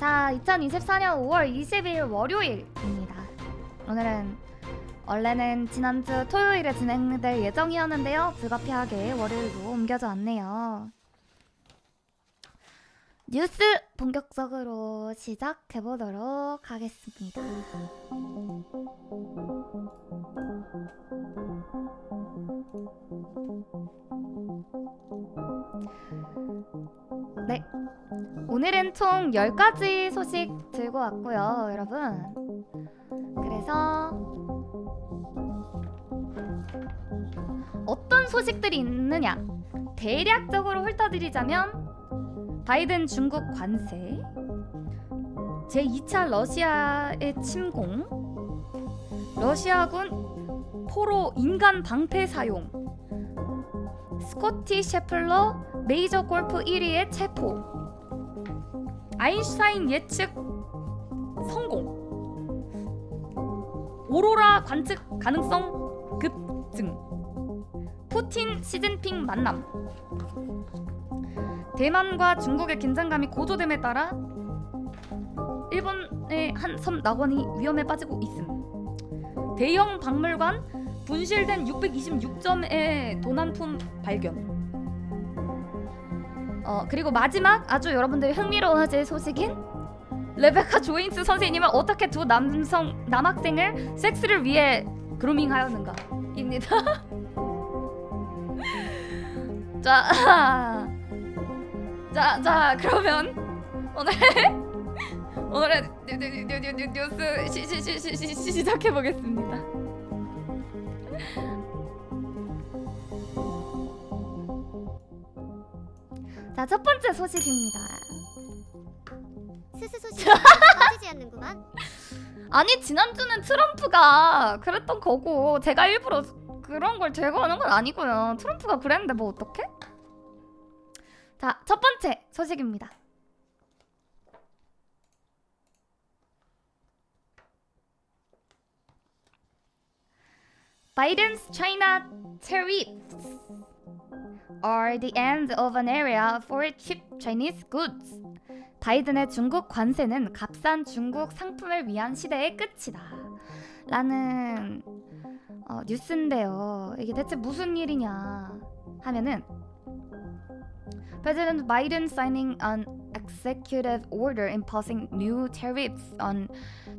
자, 2024년 5월 20일 월요일입니다. 오늘은 원래는 지난주 토요일에 진행될 예정이었는데요. 불가피하게 월요일로 옮겨져 왔네요. 뉴스 본격적으로 시작해보도록 하겠습니다. 네, 오늘은 총 10가지 소식 들고 왔고요, 여러분. 그래서 어떤 소식들이 있느냐, 대략적으로 훑어드리자면 바이든 중국 관세, 제2차 러시아의 침공, 러시아군 포로 인간 방패 사용, 스코티 셰플러 메이저 골프 1위의 체포, 아인슈타인 예측 성공, 오로라 관측 가능성 급증, 푸틴 시진핑 만남, 대만과 중국의 긴장감이 고조됨에 따라 일본의 한 섬 낙원이 위험에 빠지고 있음, 대형 박물관 분실된 626점의 도난품 발견. 그리고 마지막 아주 여러분들이 흥미로워하실 소식인 레베카 조인스 선생님은 어떻게 두 남학생을 섹스를 위해 그루밍하였는가 입니다. 자 그러면 오늘의 뉴스 시작해 보겠습니다. 자, 첫 번째 소식입니다. 스스 소식이 빠지지 않는구만. 아니, 지난주는 트럼프가 그랬던 거고 제가 일부러 그런 걸 제거하는 건 아니고요. 트럼프가 그랬는데 뭐 어떡해? 자, 첫 번째 소식입니다. Biden's China tariffs are the end of an era for cheap Chinese goods. 바이든의 중국 관세는 값싼 중국 상품을 위한 시대의 끝이다 라는 뉴스인데요. 이게 대체 무슨 일이냐 하면은 President Biden signing an executive order imposing new tariffs on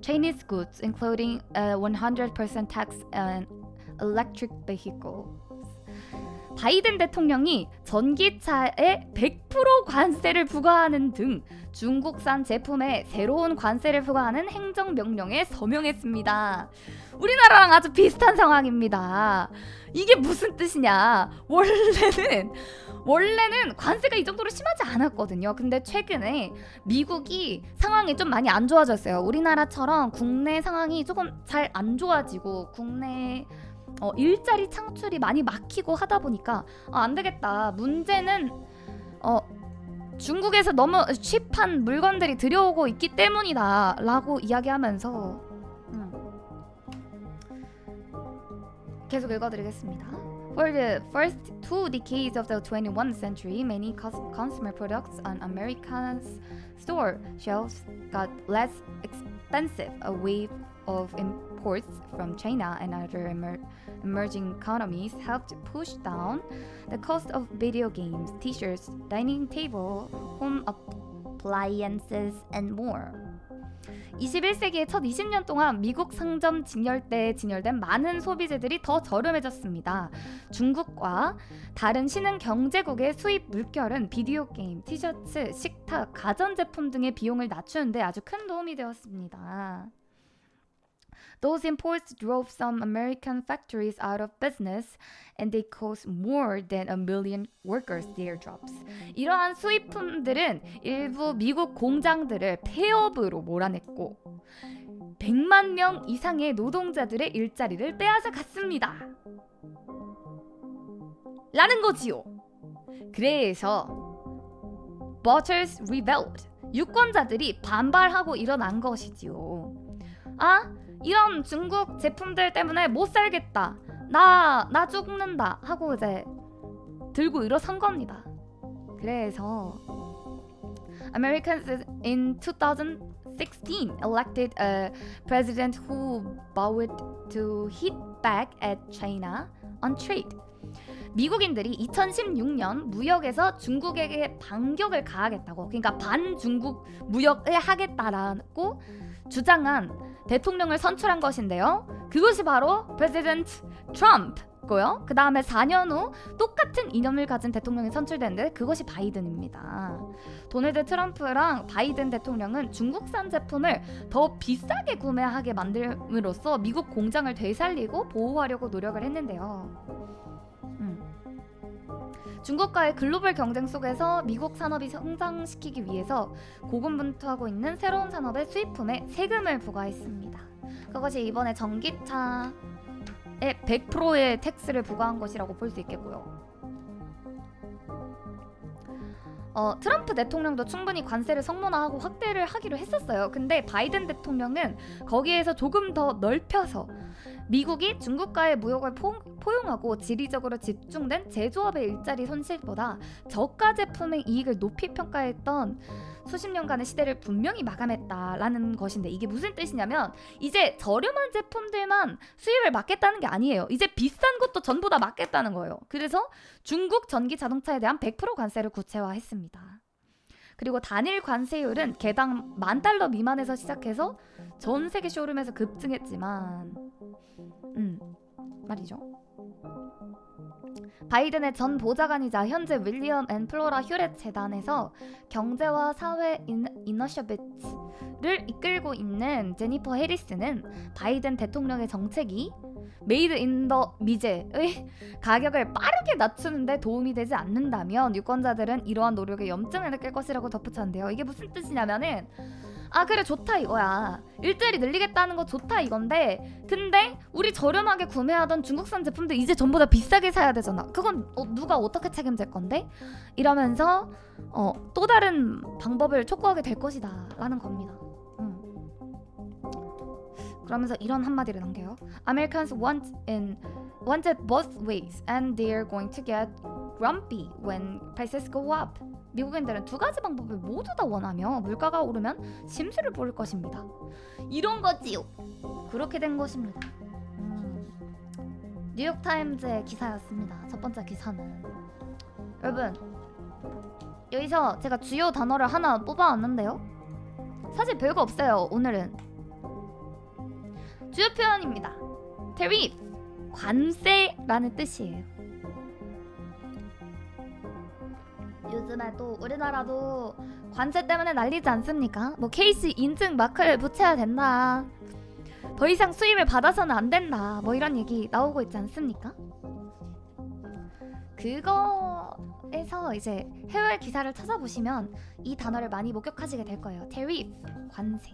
Chinese goods, including a 100% tax on electric vehicles. 바이든 대통령이 전기차에 100% 관세를 부과하는 등 중국산 제품에 새로운 관세를 부과하는 행정명령에 서명했습니다. 우리나라랑 아주 비슷한 상황입니다. 이게 무슨 뜻이냐? 원래는 관세가 이 정도로 심하지 않았거든요. 근데 최근에 미국이 상황이 좀 많이 안 좋아졌어요. 우리나라처럼 국내 상황이 조금 잘 안 좋아지고 국내 일자리 창출이 많이 막히고 하다 보니까 안 되겠다. 문제는 중국에서 너무 칩한 물건들이 들여오고 있기 때문이다 라고 이야기하면서 계속 읽어드리겠습니다. For the first 2 decades of the 21st century, many consumer products on Americans' store shelves got less expensive. A wave of imports from China and other emerging economies helped push down the cost of video games, t-shirts, dining table, home appliances, and more. 21세기의 첫 20년 동안 미국 상점 직렬대에 진열된 많은 소비재들이 더 저렴해졌습니다. 중국과 다른 신흥 경제국의 수입 물결은 비디오 게임, 티셔츠, 식탁, 가전제품 등의 비용을 낮추는데 아주 큰 도움이 되었습니다. Those imports drove some American factories out of business, and they caused more than 1 million workers their jobs. 이러한 수입품들은 일부 미국 공장들을 폐업으로 몰아냈고 100만 명 이상의 노동자들의 일자리를 빼앗아 갔습니다. 라는 거지요. 그래서 Voters rebelled. 유권자들이 반발하고 일어난 것이지요. 이런 중국 제품들 때문에 못 살겠다. 나 죽는다 하고 이제 들고 일어선 겁니다. 그래서 Americans in 2016 elected a president who vowed to hit back at China on trade. 미국인들이 2016년 무역에서 중국에게 반격을 가하겠다고, 그러니까 반중국 무역을 하겠다라고 주장한 대통령을 선출한 것인데요. 그것이 바로 프레지던트 트럼프고요. 그 다음에 4년 후 똑같은 이념을 가진 대통령이 선출됐는데 그것이 바이든입니다. 도널드 트럼프랑 바이든 대통령은 중국산 제품을 더 비싸게 구매하게 만듦으로써 미국 공장을 되살리고 보호하려고 노력을 했는데요. 중국과의 글로벌 경쟁 속에서 미국 산업이 성장시키기 위해서 고군분투하고 있는 새로운 산업의 수입품에 세금을 부과했습니다. 그것이 이번에 전기차에 100%의 텍스를 부과한 것이라고 볼 수 있겠고요. 트럼프 대통령도 충분히 관세를 성문화하고 확대를 하기로 했었어요. 근데 바이든 대통령은 거기에서 조금 더 넓혀서 미국이 중국과의 무역을 포용하고 지리적으로 집중된 제조업의 일자리 손실보다 저가 제품의 이익을 높이 평가했던 수십 년간의 시대를 분명히 마감했다라는 것인데, 이게 무슨 뜻이냐면 이제 저렴한 제품들만 수입을 막겠다는 게 아니에요. 이제 비싼 것도 전부 다 막겠다는 거예요. 그래서 중국 전기 자동차에 대한 100% 관세를 구체화했습니다. 그리고 단일 관세율은 개당 $10,000 미만에서 시작해서 전 세계 쇼룸에서 급증했지만 말이죠. 바이든의 전 보좌관이자 현재 윌리엄 앤 플로라 휴렛 재단에서 경제와 사회 이너셔비츠를 이끌고 있는 제니퍼 해리스는 바이든 대통령의 정책이 메이드 인 더 미제의 가격을 빠르게 낮추는데 도움이 되지 않는다면 유권자들은 이러한 노력에 염증을 느낄 것이라고 덧붙였는데요. 이게 무슨 뜻이냐면은, 아 그래 좋다 이거야, 일자리 늘리겠다는 거 좋다 이건데, 근데 우리 저렴하게 구매하던 중국산 제품들 이제 전부 다 비싸게 사야 되잖아. 그건 누가 어떻게 책임질 건데? 이러면서 또 다른 방법을 촉구하게 될 것이다 라는 겁니다. 그러면서 이런 한마디를 남겨요. Americans want it both ways and they're going to get grumpy when prices go up. 미국인들은 두 가지 방법을 모두 다 원하며 물가가 오르면 심술을 부릴 것입니다. 이런 거지요. 그렇게 된 것입니다. 뉴욕타임즈의 기사였습니다. 첫 번째 기사는. 여러분, 여기서 제가 주요 단어를 하나 뽑아왔는데요. 사실 별거 없어요. 오늘은 주요 표현입니다. tariff, 관세라는 뜻이에요. 요즘에 또 우리나라도 관세 때문에 난리지 않습니까? 뭐 케이스 인증 마크를 붙여야 된다, 더 이상 수입을 받아서는 안 된다, 뭐 이런 얘기 나오고 있지 않습니까? 그거에서 이제 해외 기사를 찾아보시면 이 단어를 많이 목격하시게 될 거예요. tariff, 관세.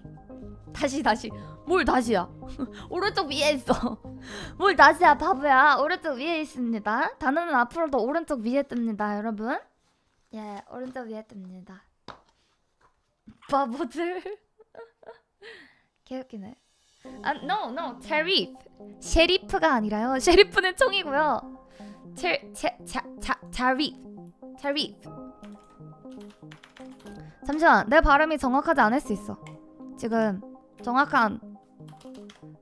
다시 뭘 다시야? 오른쪽 위에 있어. 뭘 다시야 바보야. 오른쪽 위에 있습니다. 단어는 앞으로 더 오른쪽 위에 뜹니다 여러분. 예, 오른쪽 위에 뜹니다. 바보들. 개웃기네. 아, no, tariff. 셰리프가 아니라요. 셰리프는 총이고요. tariff. 잠시만, 내 발음이 정확하지 않을 수 있어. 지금 정확한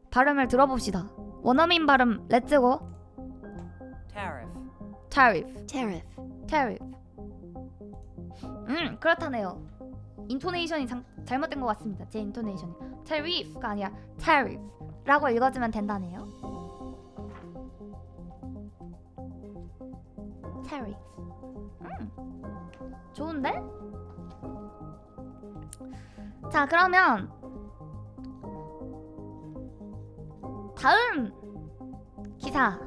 발음을 들어봅시다. 원어민 발음 렛츠고. tariff. 그렇다네요. 인토네이션이 잘못된 것 같습니다. 제 인토네이션이 tariff가 아니라 tariff라고 읽어주면 된다네요. tariff. 좋은데? 자, 그러면 다음 기사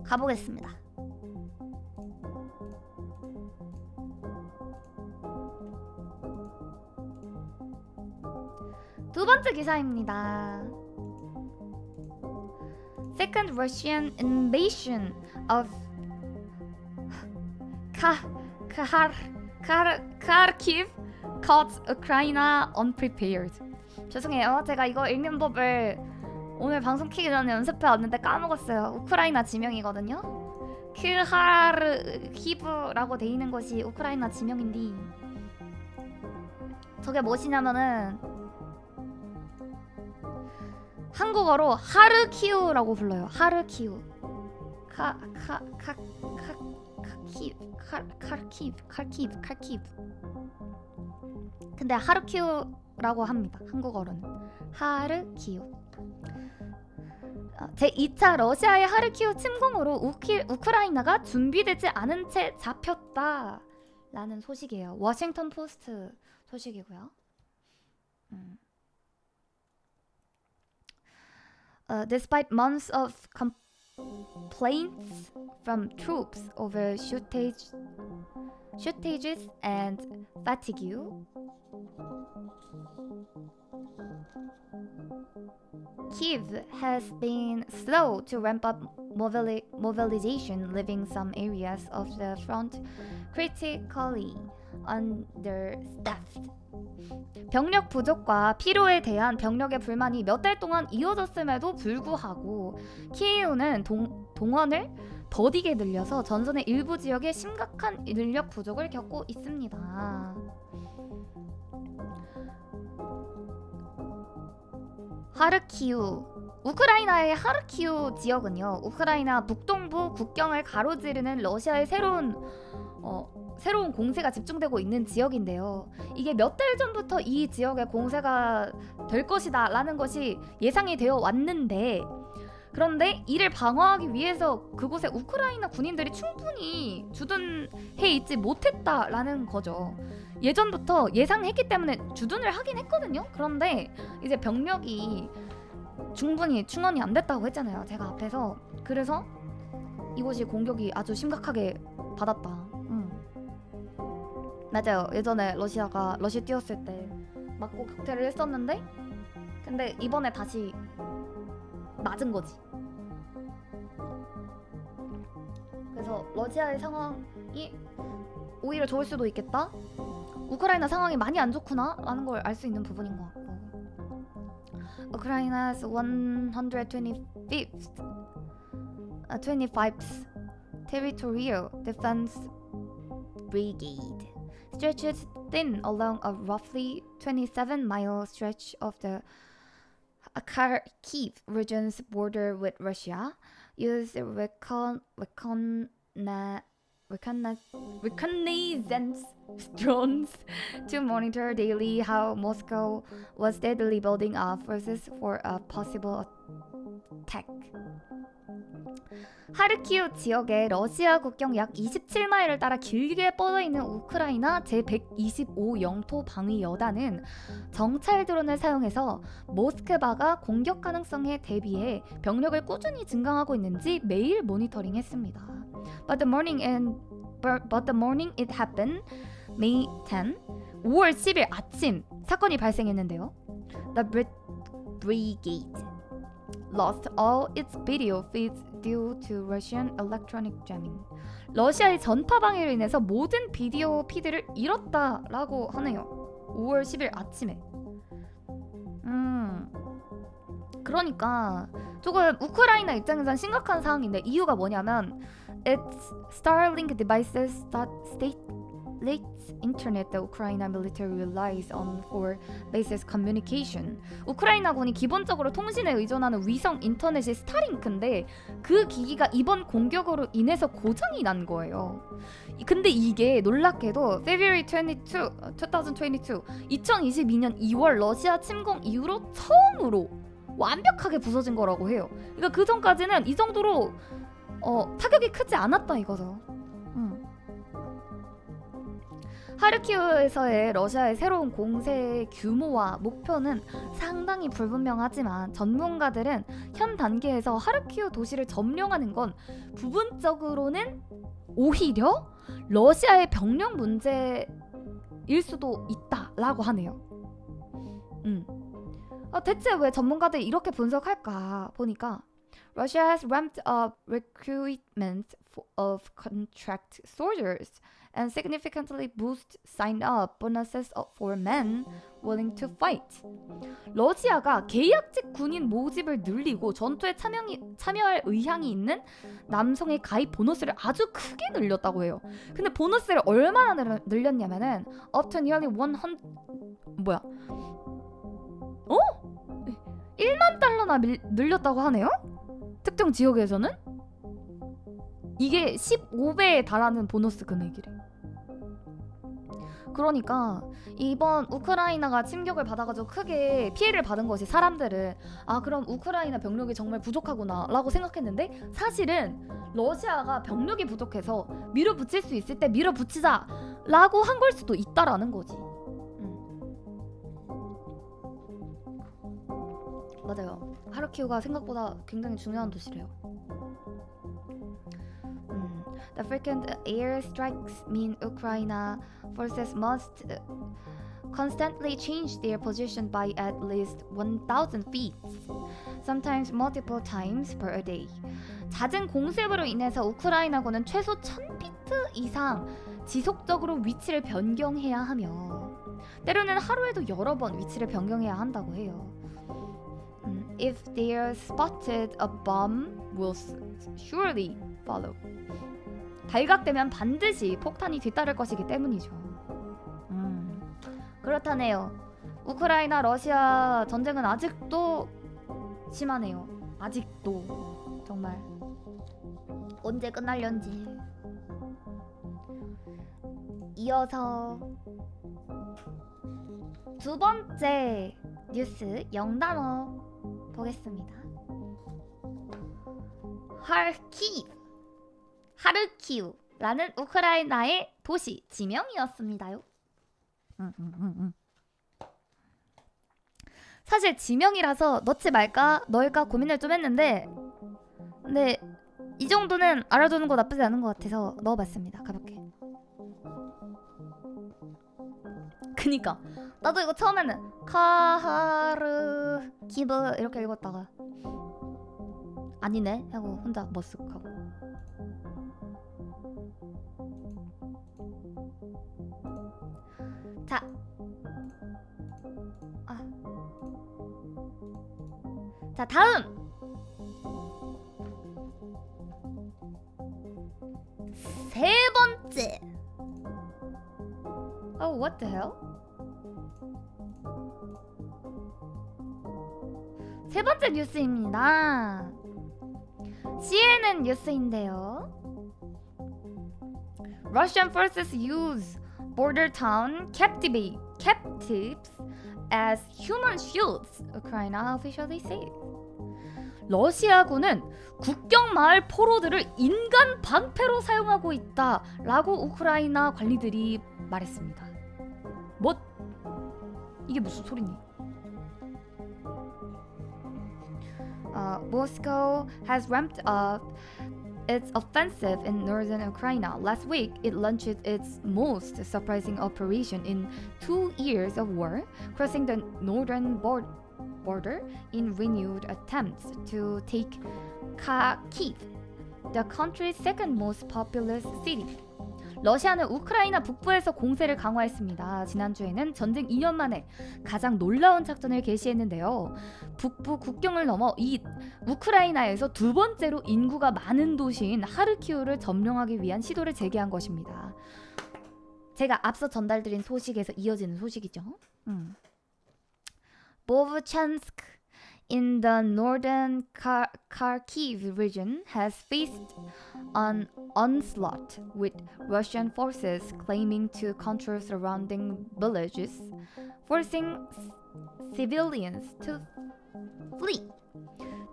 가보겠습니다. 두 번째 기사입니다. Second Russian invasion of Kharkiv caught Ukraine unprepared. 죄송해요. 제가 이거 읽는 법을 오늘 방송 키기 전에 연습해 왔는데 까먹었어요. 우크라이나 지명이거든요. 크하르키브라고 돼 있는 것이 우크라이나 지명인데 저게 무엇이냐면은 한국어로 하르키우라고 불러요. 하르키우. 칼키브. 근데 하르키우라고 합니다. 한국어로는 하르키우. 제2차 러시아의 하르키우 침공으로 우크라이나가 준비되지 않은 채 잡혔다 라는 소식이에요. 워싱턴 포스트 소식이고요. Despite months of complaints from troops over shortages and fatigue, Kyiv has been slow to ramp up mobilization, leaving some areas of the front critically understaffed. 병력 부족과 피로에 대한 병력의 불만이 몇 달 동안 이어졌음에도 불구하고 키이우는 동원을 더디게 늘려서 전선의 일부 지역에 심각한 인력 부족을 겪고 있습니다. 하르키우, 우크라이나의 하르키우 지역은요, 우크라이나 북동부 국경을 가로지르는 러시아의 새로운 공세가 집중되고 있는 지역인데요. 이게 몇 달 전부터 이 지역에 공세가 될 것이다 라는 것이 예상이 되어 왔는데, 그런데 이를 방어하기 위해서 그곳에 우크라이나 군인들이 충분히 주둔해 있지 못했다라는 거죠. 예전부터 예상했기 때문에 주둔을 하긴 했거든요. 그런데 이제 병력이 충분히 충원이 안 됐다고 했잖아요, 제가 앞에서. 그래서 이곳이 공격이 아주 심각하게 받았다. 맞아요. 예전에 러시아가 러시 뛰었을 때 맞고 격퇴를 했었는데, 근데 이번에 다시 맞은 거지. 그래서 러시아의 상황이 오히려 좋을 수도 있겠다. 우크라이나 상황이 많이 안 좋구나 라는 걸 알 수 있는 부분인 것 같고. Ukraine's 25th Territorial Defense Brigade stretches thin along a roughly 27-mile stretch of the Kharkiv region's border with Russia, used reconnaissance drones to monitor daily how Moscow was steadily building up forces for a possible attack. 하르키우 지역의 러시아 국경 약 27마일을 따라 길게 뻗어있는 우크라이나 제125 영토 방위 여단은 정찰 드론을 사용해서 모스크바가 공격 가능성에 대비해 병력을 꾸준히 증강하고 있는지 매일 모니터링했습니다. But the morning it happened, May 10, 5월 10일 아침 사건이 발생했는데요. The brigade lost all its video feeds due to Russian electronic jamming. 러시아의 전파 방해로 인해서 모든 비디오 피드를 잃었다라고 하네요. 5월 10일 아침에. 그러니까 조금 우크라이나 입장에선 심각한 상황인데, 이유가 뭐냐면 its Starlink devices that state internet the Ukraine military relies on for basic communication. 우크라이나군이 기본적으로 통신에 의존하는 위성 인터넷이 스타링크인데 그 기기가 이번 공격으로 인해서 고장이 난 거예요. 근데 이게 놀랍게도 February 2022년 2월 러시아 침공 이후로 처음으로 완벽하게 부서진 거라고 해요. 그러니까 그 전까지는 이 정도로 타격이 크지 않았다 이거죠. 하르키우에서의 러시아의 새로운 공세의 규모와 목표는 상당히 불분명하지만 전문가들은 현 단계에서 하르키우 도시를 점령하는 건 부분적으로는 오히려 러시아의 병력 문제일 수도 있다라고 하네요. 대체 왜 전문가들이 이렇게 분석할까 보니까 Russia has ramped up recruitment of contract soldiers and significantly boost sign-up bonuses for men willing to fight. 러시아가 계약직 군인 모집을 늘리고 전투에 참여할 의향이 있는 남성의 가입 보너스를 아주 크게 늘렸다고 해요. 근데 보너스를 얼마나 늘렸냐면은 up to nearly 뭐야? 1만 달러나 늘렸다고 하네요? 특정 지역에서는? 이게 15배에 달하는 보너스 금액이래. 그러니까 이번 우크라이나가 침격을 받아가지고 크게 피해를 받은 것이 사람들은 그럼 우크라이나 병력이 정말 부족하구나 라고 생각했는데 사실은 러시아가 병력이 부족해서 밀어붙일 수 있을 때 밀어붙이자 라고 한 걸 수도 있다라는 거지. 맞아요. 하르키우가 생각보다 굉장히 중요한 도시래요. The frequent air strikes mean Ukraine forces must constantly change their position by at least 1,000 feet, sometimes multiple times per day. 잦은 공습으로 인해서 우크라이나군은 최소 1,000피트 이상 지속적으로 위치를 변경해야 하며 때로는 하루에도 여러 번 위치를 변경해야 한다고 해요. If they are spotted, a bomb will surely follow. 발각되면 반드시 폭탄이 뒤따를 것이기 때문이죠. 그렇다네요. 우크라이나 러시아 전쟁은 아직도 심하네요. 아직도 정말 언제 끝날련지. 이어서 두 번째 뉴스 영단어 보겠습니다. 하르키우라는 우크라이나의 도시 지명이었습니다요. 사실 지명이라서 넣지 말까 넣을까 고민을 좀 했는데 근데 이 정도는 알아두는 거 나쁘지 않은 것 같아서 넣어봤습니다. 가볍게. 그니까 나도 이거 처음에는 카하르키브 이렇게 읽었다가 아니네 하고 혼자 머쓱하고. 자 다음 세 번째. What the hell? 세 번째 뉴스입니다. CNN 뉴스인데요. Russian forces use border town captives as human shields, Ukraine officially said. 러시아군은 국경 마을 포로들을 인간 방패로 사용하고 있다라고 우크라이나 관리들이 말했습니다. 뭐? 이게 무슨 소리니? Moscow has ramped up its offensive in northern Ukraine. Last week, it launched its most surprising operation in 2 years of war, crossing the northern border in renewed attempts to take Kharkiv, the country's second most populous city. 러시아는 우크라이나 북부에서 공세를 강화했습니다. 지난주에는 전쟁 2년 만에 가장 놀라운 작전을 개시했는데요. 북부 국경을 넘어 이 우크라이나에서 두 번째로 인구가 많은 도시인 하르키우를 점령하기 위한 시도를 재개한 것입니다. 제가 앞서 전달드린 소식에서 이어지는 소식이죠. 보브찬스크 in the northern Kharkiv region has faced an onslaught, with Russian forces claiming to control surrounding villages, forcing civilians to flee.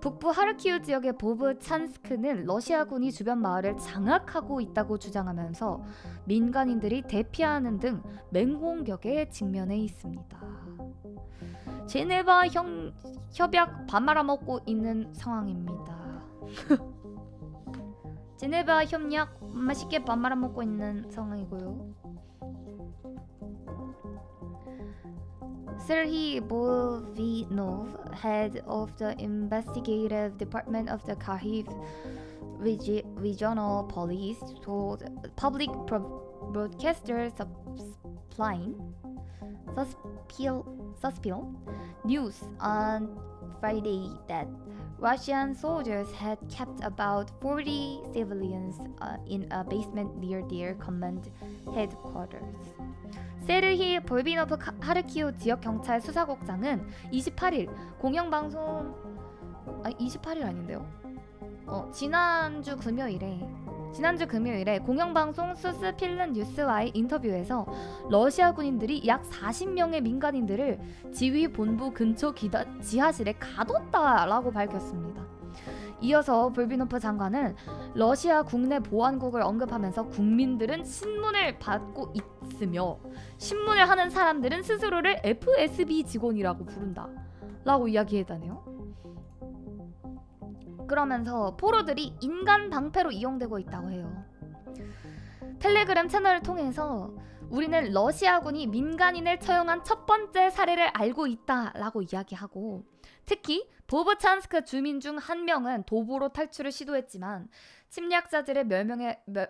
북부 하르키우 지역의 보브찬스크는 러시아군이 주변 마을을 장악하고 있다고 주장하면서 민간인들이 대피하는 등 맹공격에 직면해 있습니다. 제네바 협약 밥 말아먹고 있는 상황입니다. 제네바 협약 맛있게 밥 말아먹고 있는 상황이고요. Serhiy Bovinov, head of the investigative department of the Kharkiv regional police, told public broadcaster Suspil News on Friday that Russian soldiers had kept about 40 civilians in a basement near their command headquarters. 세르히 볼비노프 하르키우 지역 경찰 수사국장은 28일 공영방송 28일 아닌데요? 지난주 금요일에 공영방송 수스필른 뉴스와의 인터뷰에서 러시아 군인들이 약 40명의 민간인들을 지휘본부 근처 지하실에 가뒀다라고 밝혔습니다. 이어서 볼비노프 장관은 러시아 국내 보안국을 언급하면서 국민들은 신문을 받고 있으며 신문을 하는 사람들은 스스로를 FSB 직원이라고 부른다 라고 이야기했다네요. 그러면서 포로들이 인간 방패로 이용되고 있다고 해요. 텔레그램 채널을 통해서 우리는 러시아군이 민간인을 처형한 첫 번째 사례를 알고 있다라고 이야기하고, 특히 보브찬스크 주민 중 한 명은 도보로 탈출을 시도했지만 침략자들의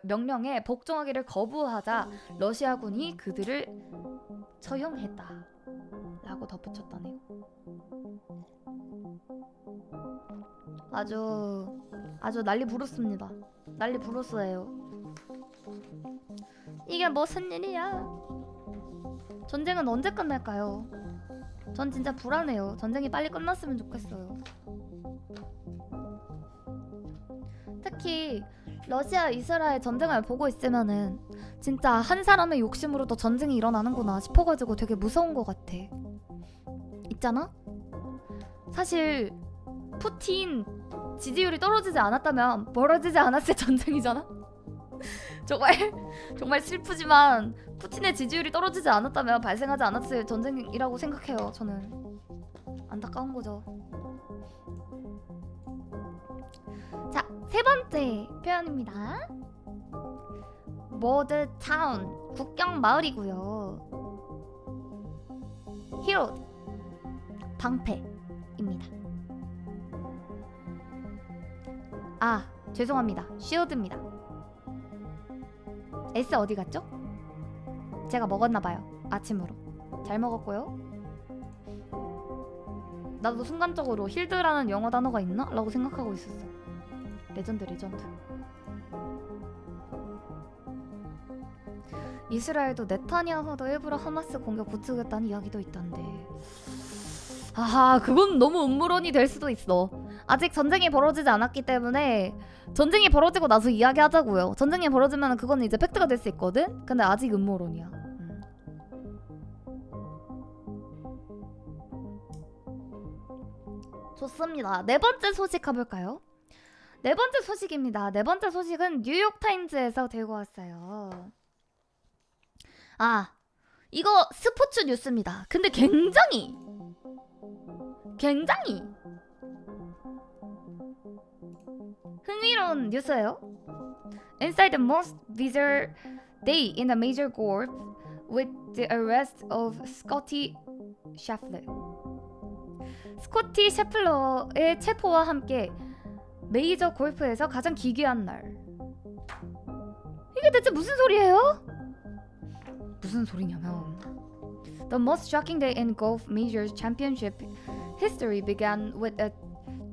명령에 복종하기를 거부하자 러시아군이 그들을 처형했다라고 덧붙였다네요. 아주 난리 부르스입니다. 난리 부르스예요. 이게 무슨 일이야? 전쟁은 언제 끝날까요? 전 진짜 불안해요. 전쟁이 빨리 끝났으면 좋겠어요. 특히 러시아 이스라엘 전쟁을 보고 있으면은 진짜 한 사람의 욕심으로도 전쟁이 일어나는구나 싶어가지고 되게 무서운 것 같아. 있잖아? 사실 푸틴 지지율이 떨어지지 않았다면 벌어지지 않았을 전쟁이잖아? 정말 슬프지만 푸틴의 지지율이 떨어지지 않았다면 발생하지 않았을 전쟁이라고 생각해요. 저는 안타까운 거죠. 자, 세 번째 표현입니다. border town, 국경 마을이고요. hero, 방패입니다. 죄송합니다. shield입니다. S 어디 갔죠? 제가 먹었나봐요. 아침으로. 잘 먹었고요. 나도 순간적으로 힐드라는 영어 단어가 있나? 라고 생각하고 있었어. 레전드. 이스라엘도 네타냐후도 일부러 하마스 공격 부추겼다는 이야기도 있던데. 그건 너무 음모론이 될 수도 있어. 아직 전쟁이 벌어지지 않았기 때문에 전쟁이 벌어지고 나서 이야기하자고요. 전쟁이 벌어지면 그건 이제 팩트가 될 수 있거든? 근데 아직 음모론이야. 좋습니다. 네 번째 소식 가볼까요? 네 번째 소식입니다. 네 번째 소식은 뉴욕타임즈에서 들고 왔어요. 이거 스포츠 뉴스입니다. 근데 굉장히 흥미로운 뉴스예요. Inside the most bizarre day in the major golf with the arrest of Scottie Scheffler. 스코티 셰플러의 체포와 함께 메이저 골프에서 가장 기괴한 날. 이게 대체 무슨 소리예요? 무슨 소리냐면 The most shocking day in golf major championship history began with a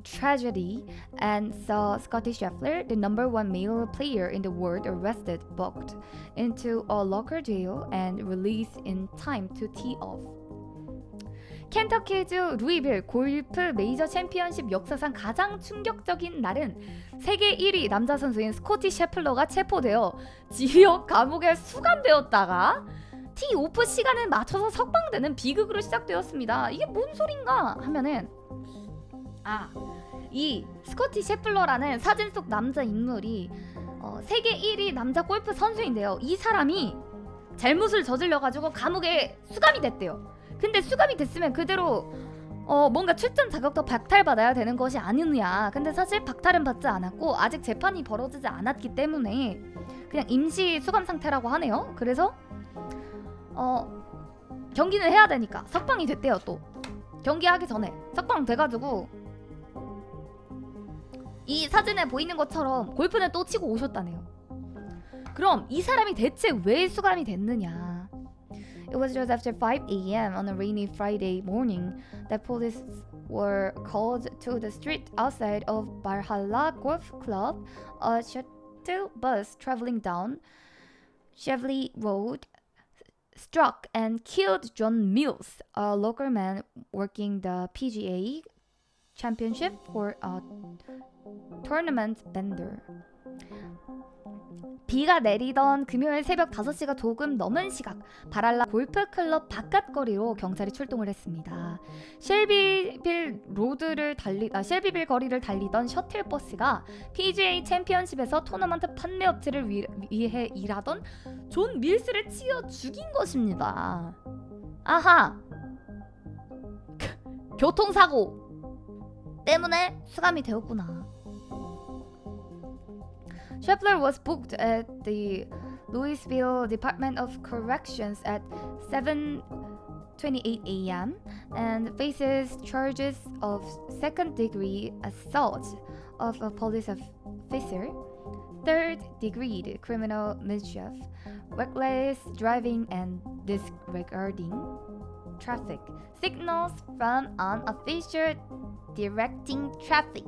tragedy and saw Scottie Scheffler, the number one male player in the world, arrested, booked into a locker jail and released in time to tee off. 켄터키주 루이빌 골프 메이저 챔피언십 역사상 가장 충격적인 날은 세계 1위 남자 선수인 스코티 셰플러가 체포되어 지역 감옥에 수감되었다가 티-오프 시간에 맞춰서 석방되는 비극으로 시작되었습니다. 이게 뭔 소린가 하면은 이 스코티 셰플러라는 사진 속 남자 인물이 세계 1위 남자 골프 선수인데요. 이 사람이 잘못을 저질러가지고 감옥에 수감이 됐대요. 근데 수감이 됐으면 그대로 뭔가 출전 자격도 박탈받아야 되는 것이 아니느냐. 근데 사실 박탈은 받지 않았고 아직 재판이 벌어지지 않았기 때문에 그냥 임시 수감 상태라고 하네요. 그래서 경기는 해야 되니까 석방이 됐대요. 또 경기하기 전에 석방돼가지고 이 사진에 보이는 것처럼 골프는 또 치고 오셨다네요. 그럼 이 사람이 대체 왜 수감이 됐느냐. It was just after 5 a.m. on a rainy Friday morning that police were called to the street outside of Valhalla Golf Club. A shuttle bus traveling down Chevrolet Road struck and killed John Mills, a local man working the PGA Championship for a tournament vendor. 비가 내리던 금요일 새벽 5시가 조금 넘은 시각 바랄라 골프클럽 바깥거리로 경찰이 출동을 했습니다. 쉘비빌 거리를 달리던 셔틀버스가 PGA 챔피언십에서 토너먼트 판매업체를 위해 일하던 존 밀스를 치어 죽인 것입니다. 아하! 교통사고 때문에 수감이 되었구나. Scheffler was booked at the Louisville Department of Corrections at 7:28 a.m. and faces charges of second-degree assault of a police officer, third-degree criminal mischief, reckless driving, and disregarding traffic signals from an official directing traffic.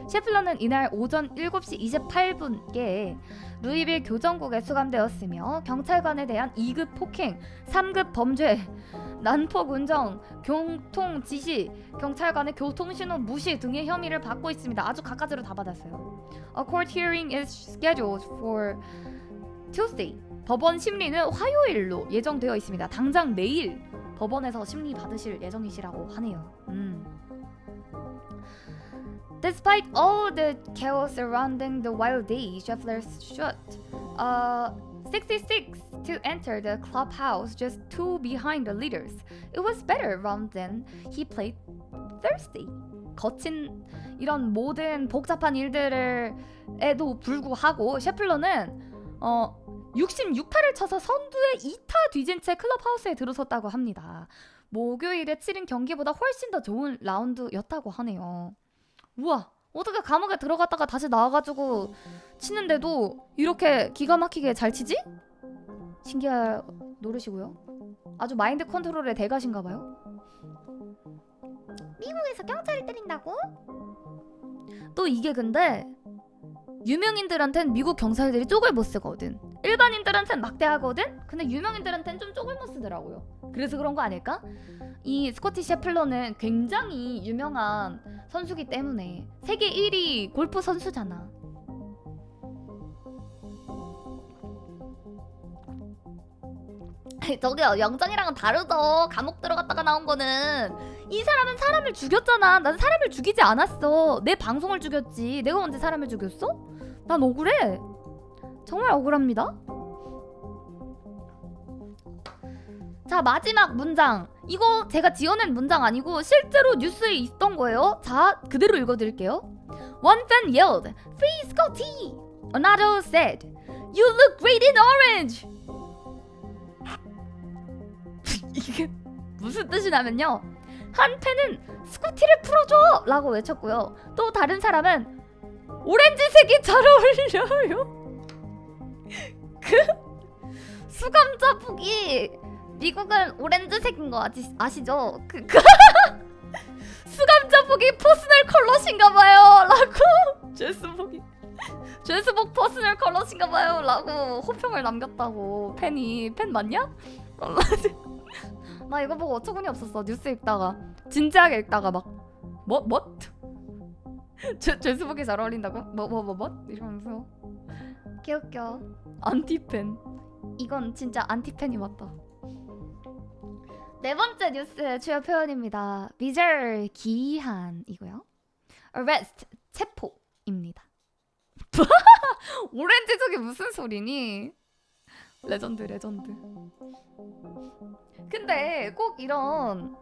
셰플러는 이날 오전 7시 28분께 루이빌 교정국에 수감되었으며 경찰관에 대한 2급 폭행, 3급 범죄, 난폭 운전, 교통 지시, 경찰관의 교통신호 무시 등의 혐의를 받고 있습니다. 아주 갖가지로 다 받았어요. A court hearing is scheduled for Tuesday. 법원 심리는 화요일로 예정되어 있습니다. 당장 내일 법원에서 심리 받으실 예정이시라고 하네요. Despite all the chaos surrounding the wild day, Scheffler shot 66 to enter the clubhouse, just 2 behind the leaders. It was better round than he played Thursday. 거친 이런 모든 복잡한 일들에도 불구하고 셰플러는 66타를 쳐서 선두에 2타 뒤진 채 클럽하우스에 들어섰다고 합니다. 목요일에 치른 경기보다 훨씬 더 좋은 라운드였다고 하네요. 우와, 어떻게 감옥에 들어갔다가 다시 나와가지고 치는데도 이렇게 기가 막히게 잘 치지? 신기한 노릇이고요. 아주 마인드 컨트롤의 대가신가봐요. 미국에서 경찰을 때린다고? 또 이게 근데 유명인들한텐 미국 경찰들이 쪽을 못 쓰거든. 일반인들한텐 막대하거든? 근데 유명인들한텐 좀 쪽을 못 쓰더라고요. 그래서 그런 거 아닐까? 이 스코티 셰플러는 굉장히 유명한 선수기 때문에 세계 1위 골프 선수잖아. 저기요, 영장이랑은 다르죠. 감옥 들어갔다가 나온 거는. 이 사람은 사람을 죽였잖아. 난 사람을 죽이지 않았어. 내 방송을 죽였지. 내가 언제 사람을 죽였어? 난 억울해. 정말 억울합니다. 자, 마지막 문장. 이거 제가 지어낸 문장 아니고 실제로 뉴스에 있던 거예요. 자, 그대로 읽어드릴게요. One fan yelled, "Free Scotty!" Another said, "You look great in orange!" 이게 무슨 뜻이냐면요, 한 팬은 스코티를 풀어줘! 라고 외쳤고요. 또 다른 사람은 오렌지색이 잘 어울려요. 그 수감자복이 미국은 오렌지색인 거 아시죠? 수감자복이 퍼스널 컬러신가봐요 라고 제스복 퍼스널 컬러신가봐요 라고 호평을 남겼다고. 팬 맞냐? 나 이거 보고 어처구니 없었어. 뉴스 읽다가 진지하게 읽다가 막 뭐? 제스복이 잘 어울린다고? 뭐? 이러면서 개웃겨. 안티팬. 이건 진짜 안티팬이 맞다. 네 번째 뉴스의 주요 표현입니다. 비절 기한이고요. arrest 체포입니다. 오렌지색이 무슨 소리니? 레전드. 근데 꼭 이런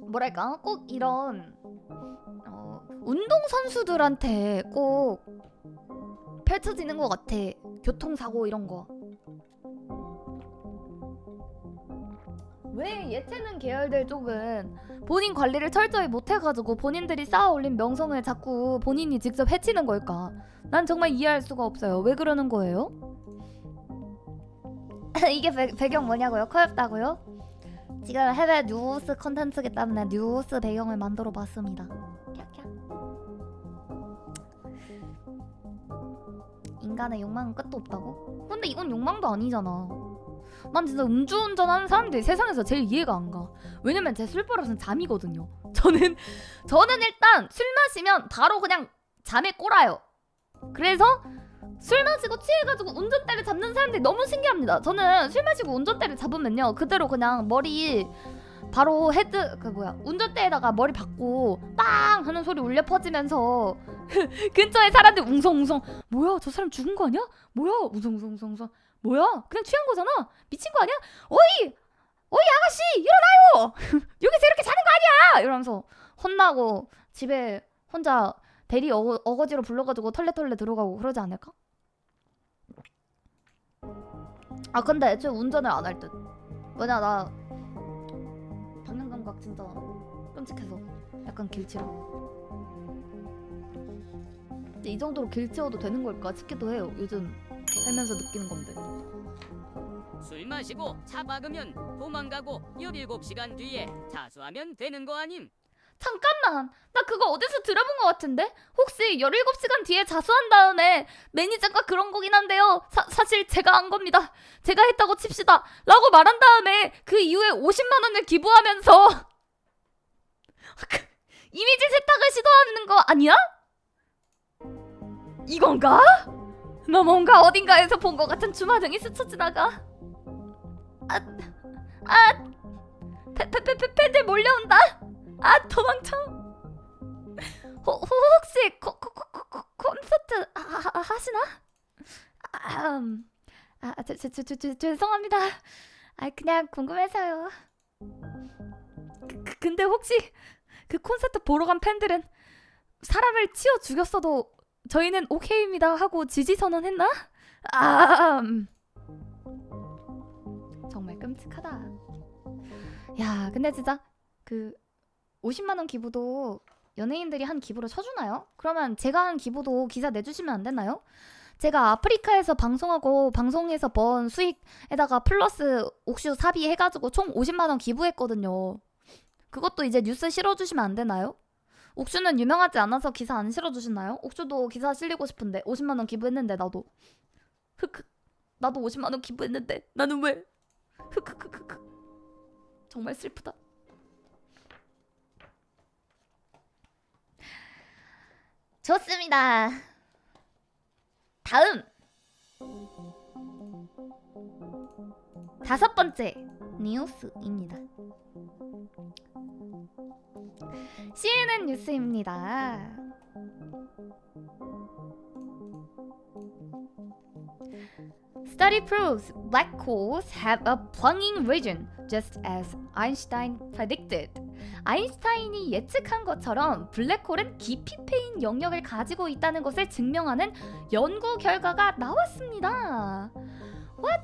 뭐랄까? 꼭 이런 운동 선수들한테 꼭 펼쳐지는 것 같아. 교통사고 이런 거. 왜 예체능 계열들 쪽은 본인 관리를 철저히 못해가지고 본인들이 쌓아올린 명성을 자꾸 본인이 직접 해치는 걸까? 난 정말 이해할 수가 없어요. 왜 그러는 거예요? 이게 배경 뭐냐고요? 커엽다고요? 지금 해외 뉴스 컨텐츠기 때문에 뉴스 배경을 만들어 봤습니다. 인간의 욕망은 끝도 없다고? 근데 이건 욕망도 아니잖아. 난 진짜 음주운전하는 사람들이 세상에서 제일 이해가 안 가. 왜냐면 제 술버릇은 잠이거든요. 저는 일단 술 마시면 바로 그냥 잠에 꼴아요. 그래서 술 마시고 취해가지고 운전대를 잡는 사람들이 너무 신기합니다. 저는 술 마시고 운전대를 잡으면요 그대로 그냥 머리 바로 헤드 운전대에다가 머리 박고 빵 하는 소리 울려 퍼지면서 근처에 사람들 웅성웅성 뭐야 저 사람 죽은 거 아니야? 뭐야 웅성웅성웅성 뭐야 그냥 취한 거잖아 미친 거 아니야? 어이 아가씨 일어나요 여기서 이렇게 자는 거 아니야 이러면서 혼나고 집에 혼자 대리 어거지로 불러가지고 털레 들어가고 그러지 않을까? 아 근데 애초에 운전을 안 할 듯. 왜냐 나 방향 감각 진짜 끔찍해서 약간 길치라. 근데 이 정도로 길치워도 되는 걸까 싶기도 해요. 요즘 살면서 느끼는 건데. 술 마시고 차 박으면 도망가고 17시간 뒤에 자수하면 되는 거 아님? 잠깐만! 나 그거 어디서 들어본 것 같은데? 혹시 17시간 뒤에 자수한 다음에 매니저가 그런 거긴 한데요. 사실 제가 한 겁니다. 제가 했다고 칩시다. 라고 말한 다음에 그 이후에 50만 원을 기부하면서 이미지 세탁을 시도하는 거 아니야? 이건가? 나 뭔가 어딘가에서 본 것 같은 주마등이 스쳐 지나가. 팬들 몰려온다. 도망쳐. 혹시 콘서트 하시나? 죄송합니다. 그냥 궁금해서요. 근데 혹시 그 콘서트 보러 간 팬들은 사람을 치워 죽였어도 저희는 오케이입니다 하고 지지 선언했나? 정말 끔찍하다. 야, 근데 진짜 그 50만 원 기부도 연예인들이 한 기부로 쳐주나요? 그러면 제가 한 기부도 기사 내주시면 안 되나요? 제가 아프리카에서 방송하고 방송에서 번 수익에다가 플러스 옥슈 사비 해가지고 총 50만 원 기부했거든요. 그것도 이제 뉴스 실어주시면 안 되나요? 옥슈는 유명하지 않아서 기사 안 실어주시나요? 옥슈도 기사 실리고 싶은데 50만 원 기부했는데 나도 흑흑 나도 50만 원 기부했는데 나는 왜 흑흑흑흑 정말 슬프다. 좋습니다. 다음 5번째 뉴스입니다. CNN 뉴스입니다. Study proves black holes have a plunging region, just as Einstein predicted. 아인슈타인이 예측한 것처럼 블랙홀은 깊이 패인 영역을 가지고 있다는 것을 증명하는 연구 결과가 나왔습니다. What?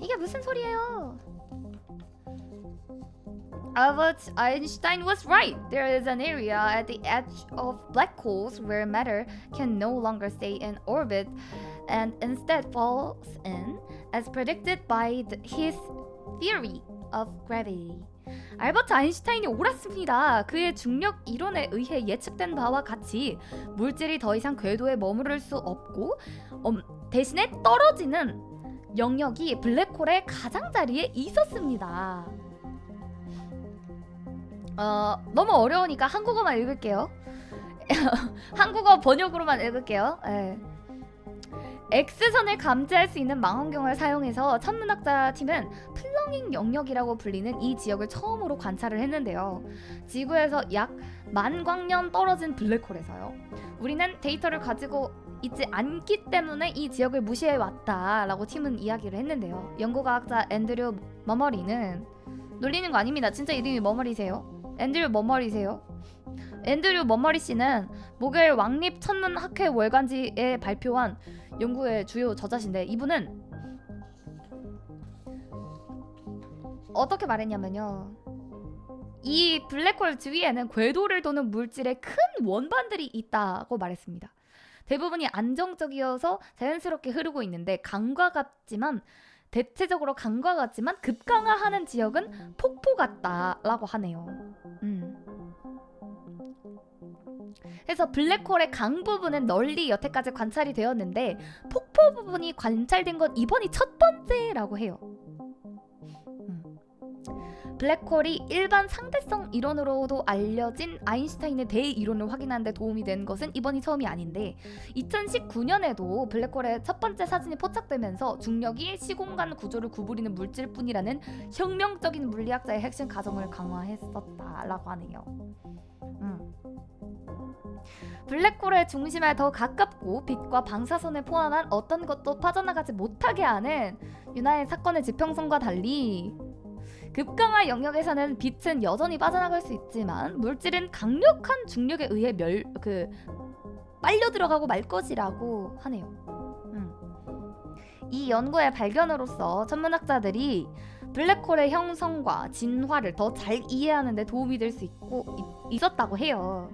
이게 무슨 소리예요? But Einstein was right. There is an area at the edge of black holes where matter can no longer stay in orbit and instead falls in, as predicted by his theory of gravity. 알버트 아인슈타인이 옳았습니다. 그의 중력 이론에 의해 예측된 바와 같이 물질이 더 이상 궤도에 머무를 수 없고 대신에 떨어지는 영역이 블랙홀의 가장자리에 있었습니다. 너무 어려우니까 한국어만 읽을게요. 한국어 번역으로만 읽을게요. X선을 감지할 수 있는 망원경을 사용해서 천문학자 팀은 플렁잉 영역이라고 불리는 이 지역을 처음으로 관찰을 했는데요. 지구에서 약 10,000광년 떨어진 블랙홀에서요. 우리는 데이터를 가지고 있지 않기 때문에 이 지역을 무시해왔다라고 팀은 이야기를 했는데요. 연구과학자 앤드류 머머리는 놀리는 거 아닙니다. 진짜 이름이 머머리세요. 앤드류 머머리세요. 앤드류 머머리 씨는 목요일 왕립 천문학회 월간지에 발표한 연구의 주요 저자신데 이분은 어떻게 말했냐면요. 이 블랙홀 주위에는 궤도를 도는 물질의 큰 원반들이 있다고 말했습니다. 대부분이 안정적이어서 자연스럽게 흐르고 있는데 대체적으로 강과 같지만 급강하하는 지역은 폭포 같다라고 하네요. 그래서 블랙홀의 강 부분은 널리 여태까지 관찰이 되었는데 폭포 부분이 관찰된 건 이번이 첫 번째라고 해요. 블랙홀이 일반 상대성 이론으로도 알려진 아인슈타인의 대이론을 확인하는 데 도움이 된 것은 이번이 처음이 아닌데 2019년에도 블랙홀의 첫 번째 사진이 포착되면서 중력이 시공간 구조를 구부리는 물질뿐이라는 혁명적인 물리학자의 핵심 가정을 강화했었다라고 하네요. 블랙홀의 중심에 더 가깝고 빛과 방사선을 포함한 어떤 것도 빠져나가지 못하게 하는 윤하의 사건의 지평선과 달리 급강한 영역에서는 빛은 여전히 빠져나갈 수 있지만 물질은 강력한 중력에 의해 빨려 들어가고 말 것이라고 하네요. 이 연구의 발견으로서 천문학자들이 블랙홀의 형성과 진화를 더 잘 이해하는 데 도움이 될 수 있었다고 해요.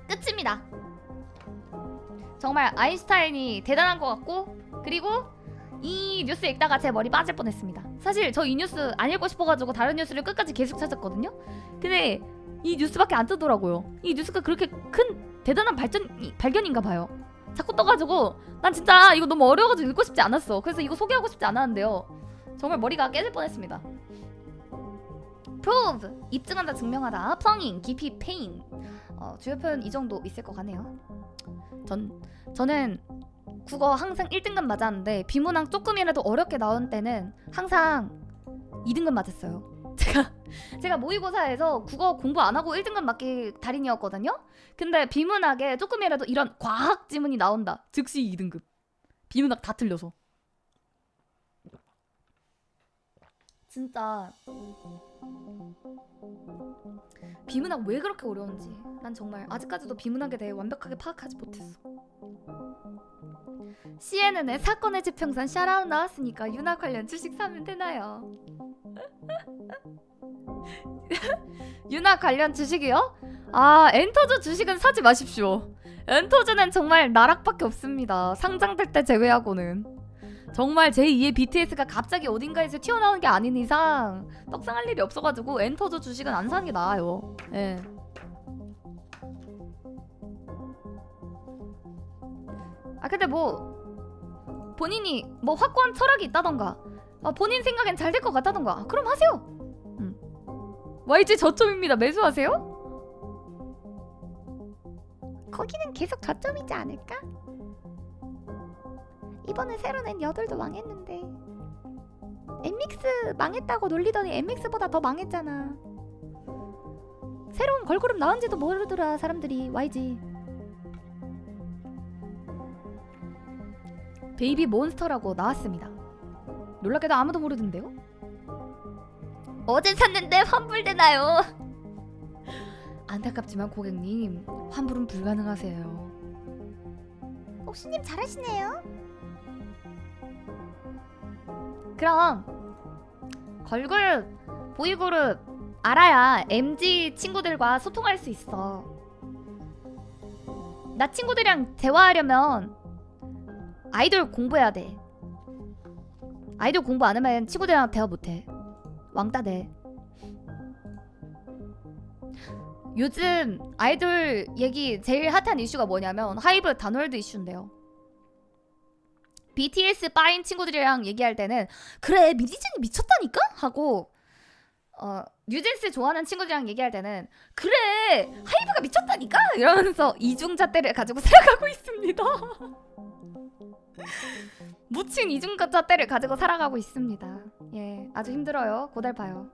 끝입니다. 정말 아인슈타인이 대단한 것 같고, 그리고 이 뉴스 읽다가 제 머리 빠질 뻔했습니다. 사실 저 이 뉴스 안 읽고 싶어가지고 다른 뉴스를 끝까지 계속 찾았거든요. 근데 이 뉴스밖에 안 뜨더라고요. 이 뉴스가 그렇게 큰 대단한 발견인가 봐요. 자꾸 떠가지고 난 진짜 이거 너무 어려워가지고 읽고 싶지 않았어. 그래서 이거 소개하고 싶지 않았는데요. 정말 머리가 깨질 뻔했습니다. prove 입증한다, 증명하다, plunging 깊이 pain. 주요 표현 이 정도 있을 것 같네요. 저는 국어 항상 1등급 맞았는데 비문학 조금이라도 어렵게 나온 때는 항상 2등급 맞았어요. 제가 모의고사에서 국어 공부 안 하고 1등급 맞기 달인이었거든요. 근데 비문학에 조금이라도 이런 과학 지문이 나온다. 즉시 2등급. 비문학 다 틀려서. 진짜 비문학 왜 그렇게 어려운지 난 정말 아직까지도 비문학에 대해 완벽하게 파악하지 못했어. CNN의 사건의 지평선 샤라웃 나왔으니까 윤학 관련 주식 사면 되나요? 윤학 관련 주식이요? 엔터즈 주식은 사지 마십시오. 엔터즈는 정말 나락밖에 없습니다. 상장될 때 제외하고는. 정말 제2의 BTS가 갑자기 어딘가에서 튀어나오는 게 아닌 이상 떡상할 일이 없어가지고 엔터즈 주식은 안 사는 게 나아요. 예. 근데 뭐 본인이 뭐 확고한 철학이 있다던가 본인 생각엔 잘 될 것 같다던가 그럼 하세요. YG 저점입니다. 매수하세요? 거기는 계속 저점이지 않을까? 이번에 새로 낸 8도 망했는데 MX 망했다고 놀리더니 MX보다 더 망했잖아. 새로운 걸그룹 나온지도 모르더라 사람들이. YG 베이비 몬스터라고 나왔습니다. 놀랍게도 아무도 모르던데요? 어제 샀는데 환불되나요? 안타깝지만 고객님, 환불은 불가능하세요. 옥수님 잘하시네요. 그럼 걸그룹, 보이그룹 알아야 MZ 친구들과 소통할 수 있어. 나 친구들이랑 대화하려면 아이돌 공부해야 돼. 아이돌 공부 안 하면 친구들이랑 대화 못해. 왕따 돼. 요즘 아이돌 얘기 제일 핫한 이슈가 뭐냐면 하이브 단월드 이슈인데요. BTS 빠인 친구들이랑 얘기할 때는 그래 미니진이 미쳤다니까? 하고 뉴진스 좋아하는 친구들이랑 얘기할 때는 그래 하이브가 미쳤다니까? 이러면서 이중잣대를 가지고 살아가고 있습니다. 묻힌 이중잣대를 가지고 살아가고 있습니다. 예, 아주 힘들어요. 고달파요.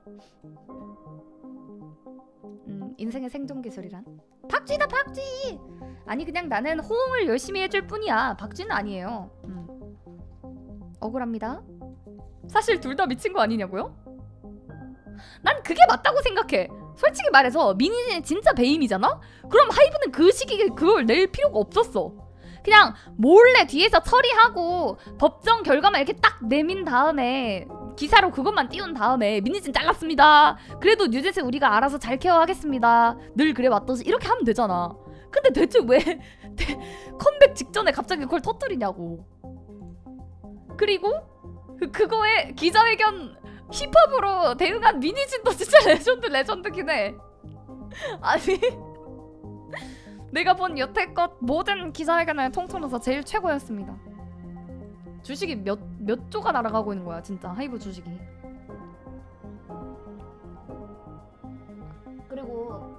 인생의 생존 기술이란 박쥐다 박쥐. 아니 그냥 나는 호응을 열심히 해줄 뿐이야. 박쥐는 아니에요. 억울합니다. 사실 둘 다 미친 거 아니냐고요? 난 그게 맞다고 생각해. 솔직히 말해서 미니진이 진짜 배임이잖아? 그럼 하이브는 그 시기에 그걸 낼 필요가 없었어. 그냥 몰래 뒤에서 처리하고 법정 결과만 이렇게 딱 내민 다음에 기사로 그것만 띄운 다음에 미니진 잘랐습니다. 그래도 뉴진스 우리가 알아서 잘 케어하겠습니다. 늘 그래 왔듯이 이렇게 하면 되잖아. 근데 대체 왜 컴백 직전에 갑자기 그걸 터뜨리냐고. 그리고 그거에 기자회견 힙합으로 대응한 미니진도 진짜 레전드긴 해. 아니 내가 본 여태껏 모든 기자회견을 통틀어서 제일 최고였습니다. 주식이 몇 조가 날아가고 있는 거야 진짜 하이브 주식이. 그리고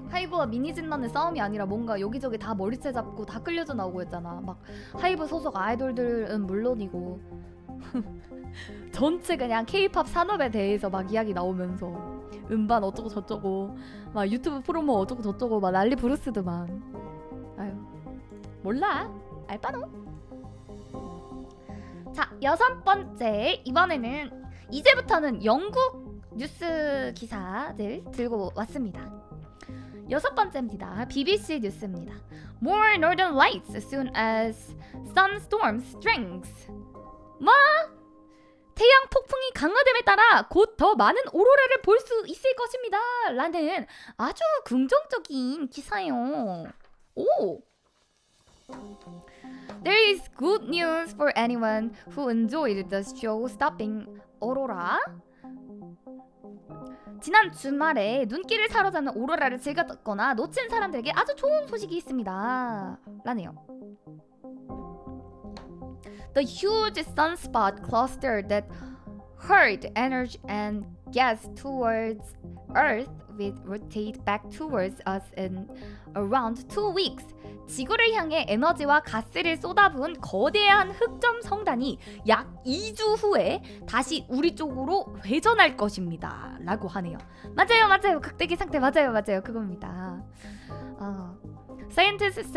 하이브와 미니진만의 싸움이 아니라 뭔가 여기저기 다 머리채 잡고 다 끌려져 나오고 있잖아. 막 하이브 소속 아이돌들은 물론이고 전체 그냥 K-팝 산업에 대해서 막 이야기 나오면서 음반 어쩌고 저쩌고 막 유튜브 프로모 어쩌고 저쩌고 막 난리 부르스드만. 아유 몰라 알바노. 자 6번째, 이번에는 이제부터는 영국 뉴스 기사들 들고 왔습니다. 6번째입니다. BBC 뉴스입니다. More northern lights as soon as sunstorm strengths. 뭐? 태양 폭풍이 강화됨에 따라 곧 더 많은 오로라를 볼 수 있을 것입니다. 라는 아주 긍정적인 기사예요. 오! There is good news for anyone who enjoyed the show-stopping aurora. 지난 주말에 눈길을 사로잡는 오로라를 즐겼거나 놓친 사람들에게 아주 좋은 소식이 있습니다. 라네요. The huge sunspot cluster that hurled energy and gas towards Earth will rotate back towards us in around 2 weeks. 지구를 향해 에너지와 가스를 쏟아부은 거대한 흑점 성단이 약 2주 후에 다시 우리 쪽으로 회전할 것입니다. 라고 하네요. 맞아요. 극대기 상태 맞아요. 그겁니다. Scientists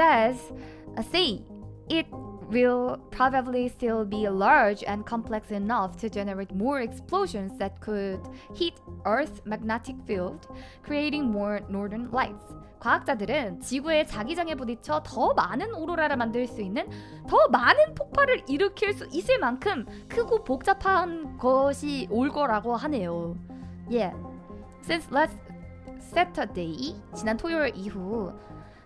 say it will probably still be large and complex enough to generate more explosions that could hit Earth's magnetic field, creating more northern lights. 과학자들은 지구의 자기장에 부딪혀 더 많은 오로라를 만들 수 있는 더 많은 폭발을 일으킬 수 있을 만큼 크고 복잡한 것이 올 거라고 하네요. Yeah. Since last Saturday, 지난 토요일 이후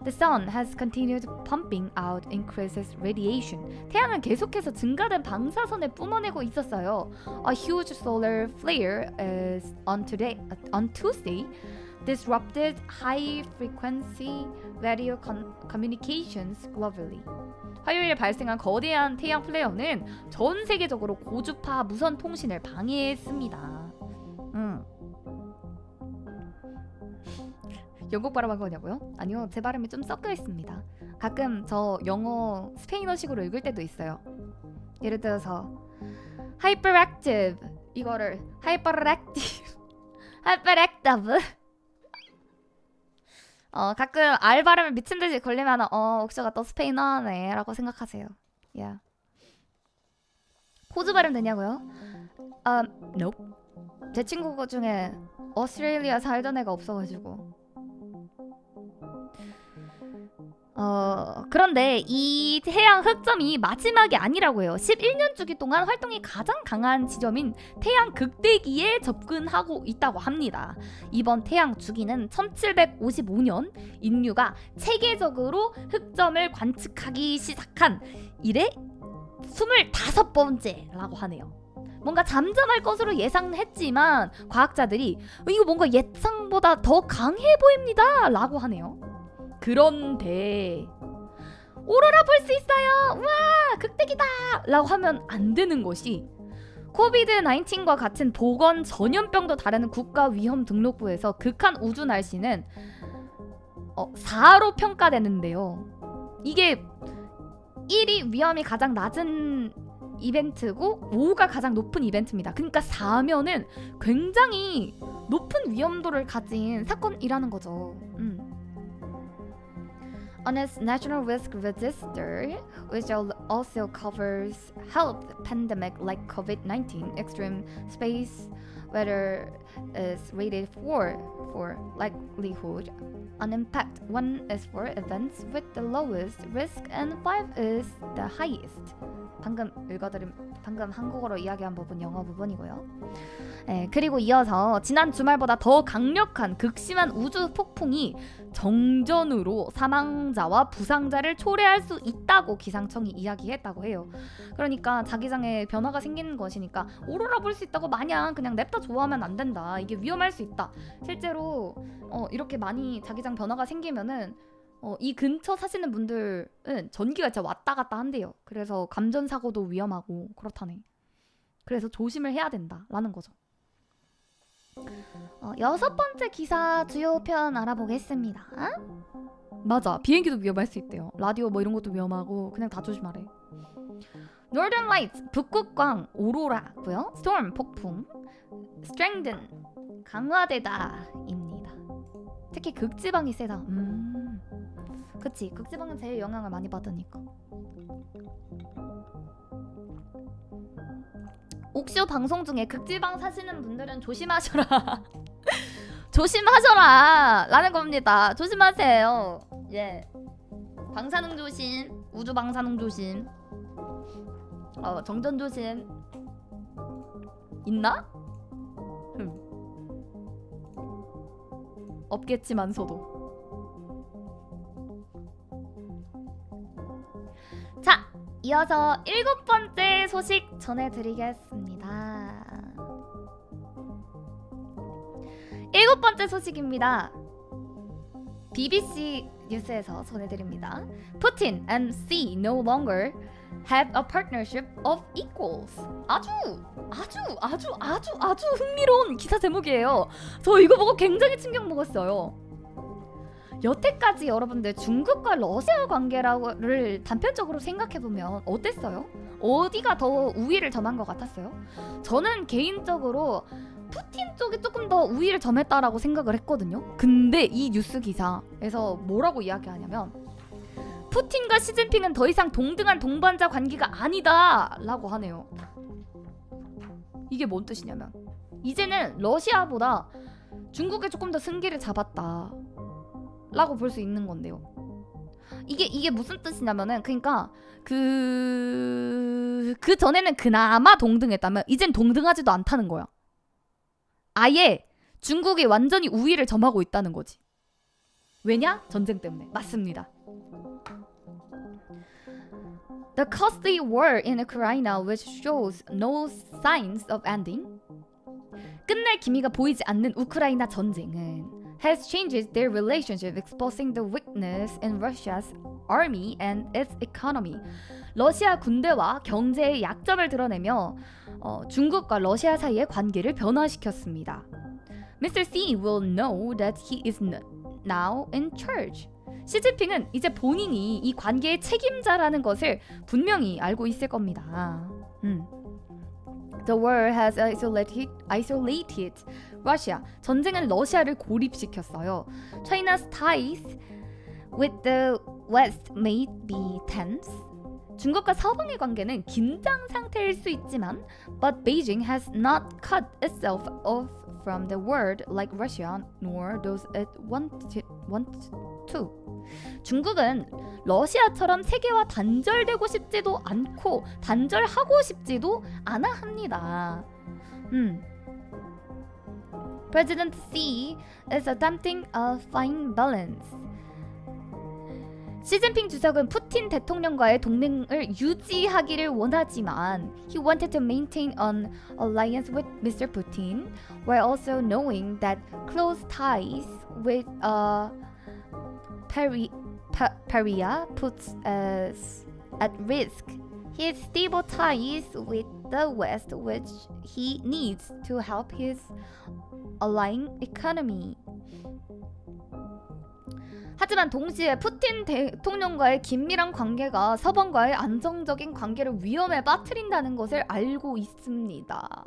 The sun has continued pumping out increases radiation. 태양은 계속해서 증가된 방사선을 뿜어내고 있었어요. A huge solar flare is on Tuesday disrupted high-frequency radio communications globally. 화요일에 발생한 거대한 태양 플레어는 전 세계적으로 고주파 무선 통신을 방해했습니다. 영국 발음한 거냐고요? 아니요, 제 발음이 좀 섞여 있습니다. 가끔 저 영어 스페인어식으로 읽을 때도 있어요. 예를 들어서 hyperactive 이거를 hyperactive 가끔 R 발음을 미친 듯이 걸리면 옥수가 또 스페인어네 라고 생각하세요. Yeah. 호주 발음 되냐고요? Nope. 제 친구 중에 오스트레일리아 살던 애가 없어가지고. 그런데 이 태양 흑점이 마지막이 아니라고 해요. 11년 주기 동안 활동이 가장 강한 지점인 태양 극대기에 접근하고 있다고 합니다. 이번 태양 주기는 1755년 인류가 체계적으로 흑점을 관측하기 시작한 이래 25번째라고 하네요. 뭔가 잠잠할 것으로 예상했지만 과학자들이 이거 뭔가 예상보다 더 강해 보입니다 라고 하네요. 그런데 오로라 볼 수 있어요! 우와 극대기다! 라고 하면 안 되는 것이 코비드-19과 같은 보건 전염병도 다루는 국가위험등록부에서 극한 우주 날씨는 4로 평가되는데요. 이게 1이 위험이 가장 낮은 이벤트고 5가 가장 높은 이벤트입니다. 그러니까 4면은 굉장히 높은 위험도를 가진 사건이라는 거죠. On its National Risk Register, which also covers health pandemic like COVID-19, extreme space weather is rated 4 for likelihood on impact. 1 is for events with the lowest risk and 5 is the highest. 방금 한국어로 이야기한 부분 영어 부분이고요. 그리고 이어서 지난 주말보다 더 강력한 극심한 우주 폭풍이 정전으로 사망자와 부상자를 초래할 수 있다고 기상청이 이야기했다고 해요. 그러니까 자기장에 변화가 생기는 것이니까 오로라 볼 수 있다고 마냥 그냥 냅다 좋아하면 안 된다. 이게 위험할 수 있다. 실제로 이렇게 많이 자기장 변화가 생기면은 이 근처 사시는 분들은 전기가 진짜 왔다 갔다 한대요. 그래서 감전사고도 위험하고 그렇다네. 그래서 조심을 해야 된다라는 거죠. 6번째 기사 주요 표현 알아보겠습니다. 맞아, 비행기도 위험할 수 있대요. 라디오 뭐 이런 것도 위험하고 그냥 다 조심하래. Northern Lights 북극광 오로라고요. Storm 폭풍, Strengthen 강화되다입니다. 특히 극지방이 세다. 그치, 극지방은 제일 영향을 많이 받으니까. 옥쇼 방송 중에 극지방 사시는 분들은 조심하셔라. 조심하셔라 라는 겁니다. 조심하세요. 예. 방사능 조심, 우주 방사능 조심, 정전 조심. 있나? 없겠지만서도. 자, 이어서 7번째 소식 전해드리겠습니다. 7번째 소식입니다. BBC 뉴스에서 전해드립니다. Putin and Xi no longer have a partnership of equals. 아주 흥미로운 기사 제목이에요. 저 이거 보고 굉장히 충격 먹었어요. 여태까지 여러분들 중국과 러시아 관계를 단편적으로 생각해보면 어땠어요? 어디가 더 우위를 점한 것 같았어요? 저는 개인적으로 푸틴 쪽이 조금 더 우위를 점했다라고 생각을 했거든요. 근데 이 뉴스 기사에서 뭐라고 이야기하냐면 푸틴과 시진핑은 더 이상 동등한 동반자 관계가 아니다 라고 하네요. 이게 뭔 뜻이냐면 이제는 러시아보다 중국에 조금 더 승기를 잡았다 라고 볼 수 있는 건데요. 이게 무슨 뜻이냐면은 그러니까 그 전에는 그나마 동등했다면 이젠 동등하지도 않다는 거야. 아예 중국이 완전히 우위를 점하고 있다는 거지. 왜냐? 전쟁 때문에. 맞습니다. The costly war in Ukraine, which shows no signs of ending. 끝날 기미가 보이지 않는 우크라이나 전쟁은 has changed their relationship, exposing the weakness in Russia's army and its economy. 러시아 군대와 경제의 약점을 드러내며 중국과 러시아 사이의 관계를 변화시켰습니다. Mr. Xi will know that he is now in charge. 시진핑은 이제 본인이 이 관계의 책임자라는 것을 분명히 알고 있을 겁니다. The war has isolated Russia. 전쟁은 러시아를 고립시켰어요. China's ties with the West may be tense. 중국과 서방의 관계는 긴장 상태일 수 있지만 but Beijing has not cut itself off from the world like Russia nor does it want to. 중국은 러시아처럼 세계와 단절되고 싶지도 않고 단절하고 싶지도 않아 합니다. President Xi is attempting a fine balance. 시진핑 주석은 푸틴 대통령과의 동맹을 유지하기를 원하지만 he wanted to maintain an alliance with Mr. Putin while also knowing that close ties with Paria puts us at risk his stable ties with the West, which he needs to help his allying economy. 하지만 동시에 푸틴 대통령과의 긴밀한 관계가 서방과의 안정적인 관계를 위험에 빠뜨린다는 것을 알고 있습니다.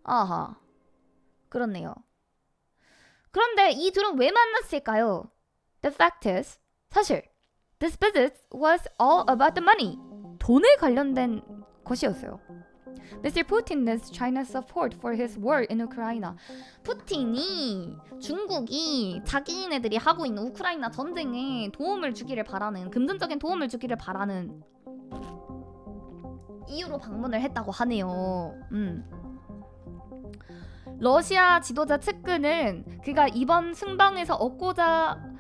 아하, 그렇네요. 그런데 이 둘은 왜 만났을까요? The fact is, 사실 this visit was all about the money. 돈에 관련된 것이었어요. Mr. Putin needs China's support for his war in Ukraine. 푸틴이 중국이 자기네들이 하고 있는 우크라이나 전쟁에 도움을 주기를 바라는, 금전적인 도움을 주기를 바라는 이유로 방문을 했다고 하네요. 러시아 지도자 측근은 그가 이번 순방에서 얻고자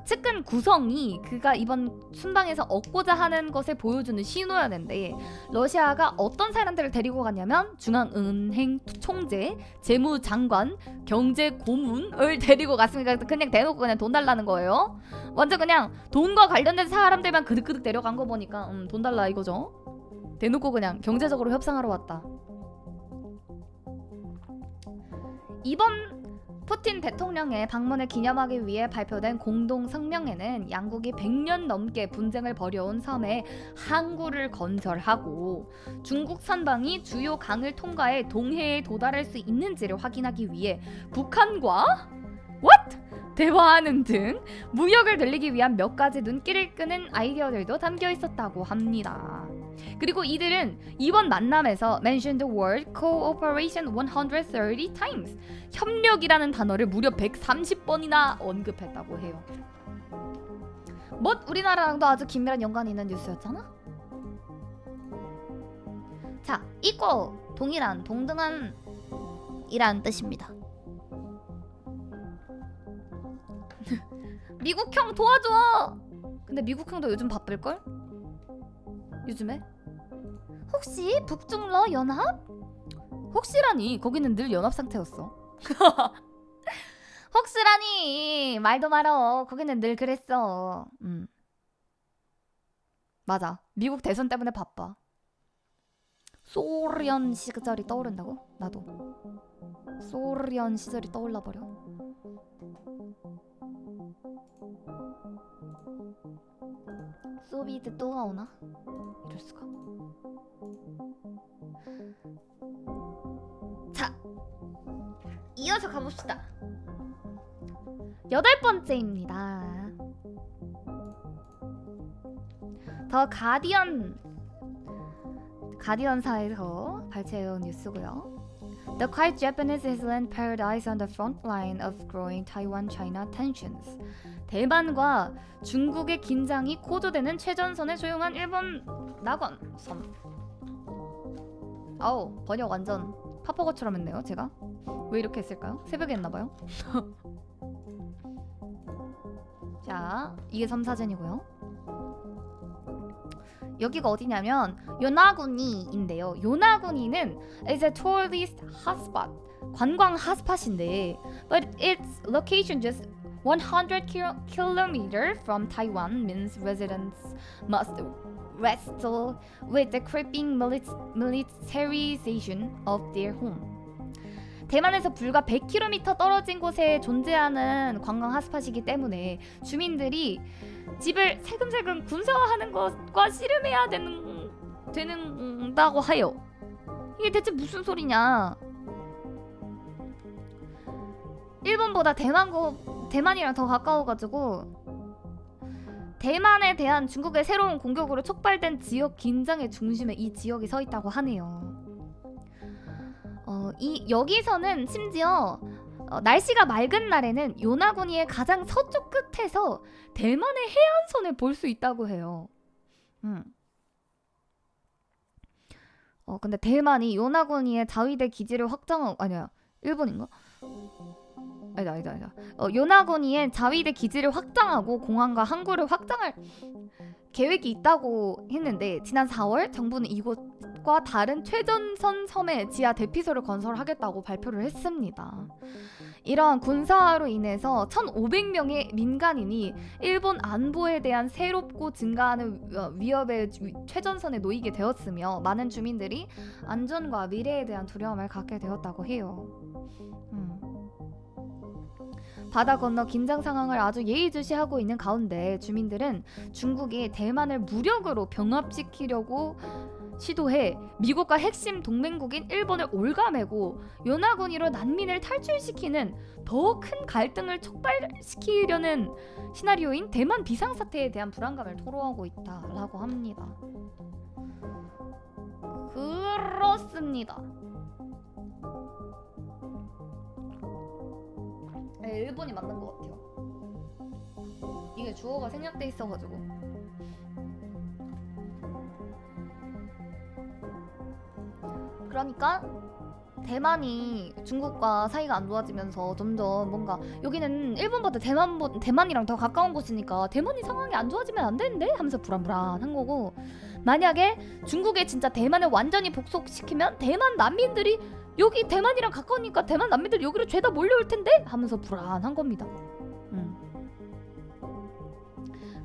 측근 구성이 그가 이번 순방에서 얻고자 하는 것을 보여주는 신호였는데 러시아가 어떤 사람들을 데리고 갔냐면 중앙은행 총재, 재무장관, 경제고문을 데리고 갔으니까 그냥 대놓고 그냥 돈 달라는 거예요. 완전 그냥 돈과 관련된 사람들만 그득그득 데려간 거 보니까 돈 달라 이거죠. 대놓고 그냥 경제적으로 협상하러 왔다. 이번 푸틴 대통령의 방문을 기념하기 위해 발표된 공동 성명에는 양국이 100년 넘게 분쟁을 벌여온 섬에 항구를 건설하고 중국 선방이 주요 강을 통과해 동해에 도달할 수 있는지를 확인하기 위해 북한과 대화하는 등 무역을 늘리기 위한 몇 가지 눈길을 끄는 아이디어들도 담겨 있었다고 합니다. 그리고 이들은 이번 만남에서 mentioned the word cooperation 130 times, 협력이라는 단어를 무려 130번이나 언급했다고 해요. 우리나라랑도 아주 긴밀한 연관이 있는 뉴스였잖아? 자, equal, 동일한, 동등한 이라는 뜻입니다. 미국 형 도와줘! 근데 미국 형도 요즘 바쁠걸? 요즘에? 혹시 북중러 연합? 혹시라니 거기는 늘 연합 상태였어. 혹시라니 말도 말어. 거기는 늘 그랬어. 맞아. 미국 대선 때문에 바빠. 소련 시절이 떠오른다고? 나도. 소련 시절이 떠올라버려. 소비에트 또가 오나? 이럴 수가. 자, 이어서 가봅시다. 8번째입니다. 더 가디언사에서 발췌해온 뉴스고요. The quiet Japanese island paradise on the front line of growing Taiwan-China tensions. 대만과 중국의 긴장이 고조되는 최전선에 조용한 일본 낙원 섬. 아우, 번역 완전 파퍼거처럼 했네요. 제가 왜 이렇게 했을까요? 새벽에 했나봐요. 자, 이게 섬사진이고요. 여기가 어디냐면 요나구니인데요. 요나구니는 is a tourist hotspot, 관광 핫스팟인데 but its location just 100 kilometers from Taiwan means residents must wrestle with the creeping militarization of their home. 대만에서 불과 100km 떨어진 곳에 존재하는 관광 핫스팟이기 때문에 주민들이 집을 세금세금 군사화하는 것과 씨름해야 된다고 하여. 이게 대체 무슨 소리냐? 일본보다 대만이랑 더 가까워가지고 대만에 대한 중국의 새로운 공격으로 촉발된 지역 긴장의 중심에 이 지역이 서 있다고 하네요. 여기서는 심지어 날씨가 맑은 날에는 요나구니의 가장 서쪽 끝에서 대만의 해안선을 볼 수 있다고 해요. 근데 대만이 요나구니의 자위대 기지를 확장하고 아니야 일본인가? 아니다. 요나구니의 자위대 기지를 확장하고 공항과 항구를 확장할 계획이 있다고 했는데 지난 4월 정부는 이곳과 다른 최전선 섬에 지하 대피소를 건설하겠다고 발표를 했습니다. 이러한 군사화로 인해서 1,500명의 민간인이 일본 안보에 대한 새롭고 증가하는 위협의 최전선에 놓이게 되었으며 많은 주민들이 안전과 미래에 대한 두려움을 갖게 되었다고 해요. 바다 건너 긴장 상황을 아주 예의주시하고 있는 가운데 주민들은 중국이 대만을 무력으로 병합시키려고 시도해 미국과 핵심 동맹국인 일본을 올가매고 요나구니로 난민을 탈출시키는 더 큰 갈등을 촉발시키려는 시나리오인 대만 비상사태에 대한 불안감을 토로하고 있다라고 합니다. 그렇습니다. 일본이 맞는 것 같아요. 이게 주어가 생략돼 있어가지고. 그러니까 대만이 중국과 사이가 안 좋아지면서 점점 뭔가 여기는 일본보다 대만이랑 더 가까운 곳이니까 대만이 상황이 안 좋아지면 안 되는데 하면서 불안불안한 거고, 만약에 중국에 진짜 대만을 완전히 복속시키면 대만 난민들이 여기 대만이랑 가까우니까 대만 난민들 여기로 죄다 몰려올 텐데 하면서 불안한 겁니다.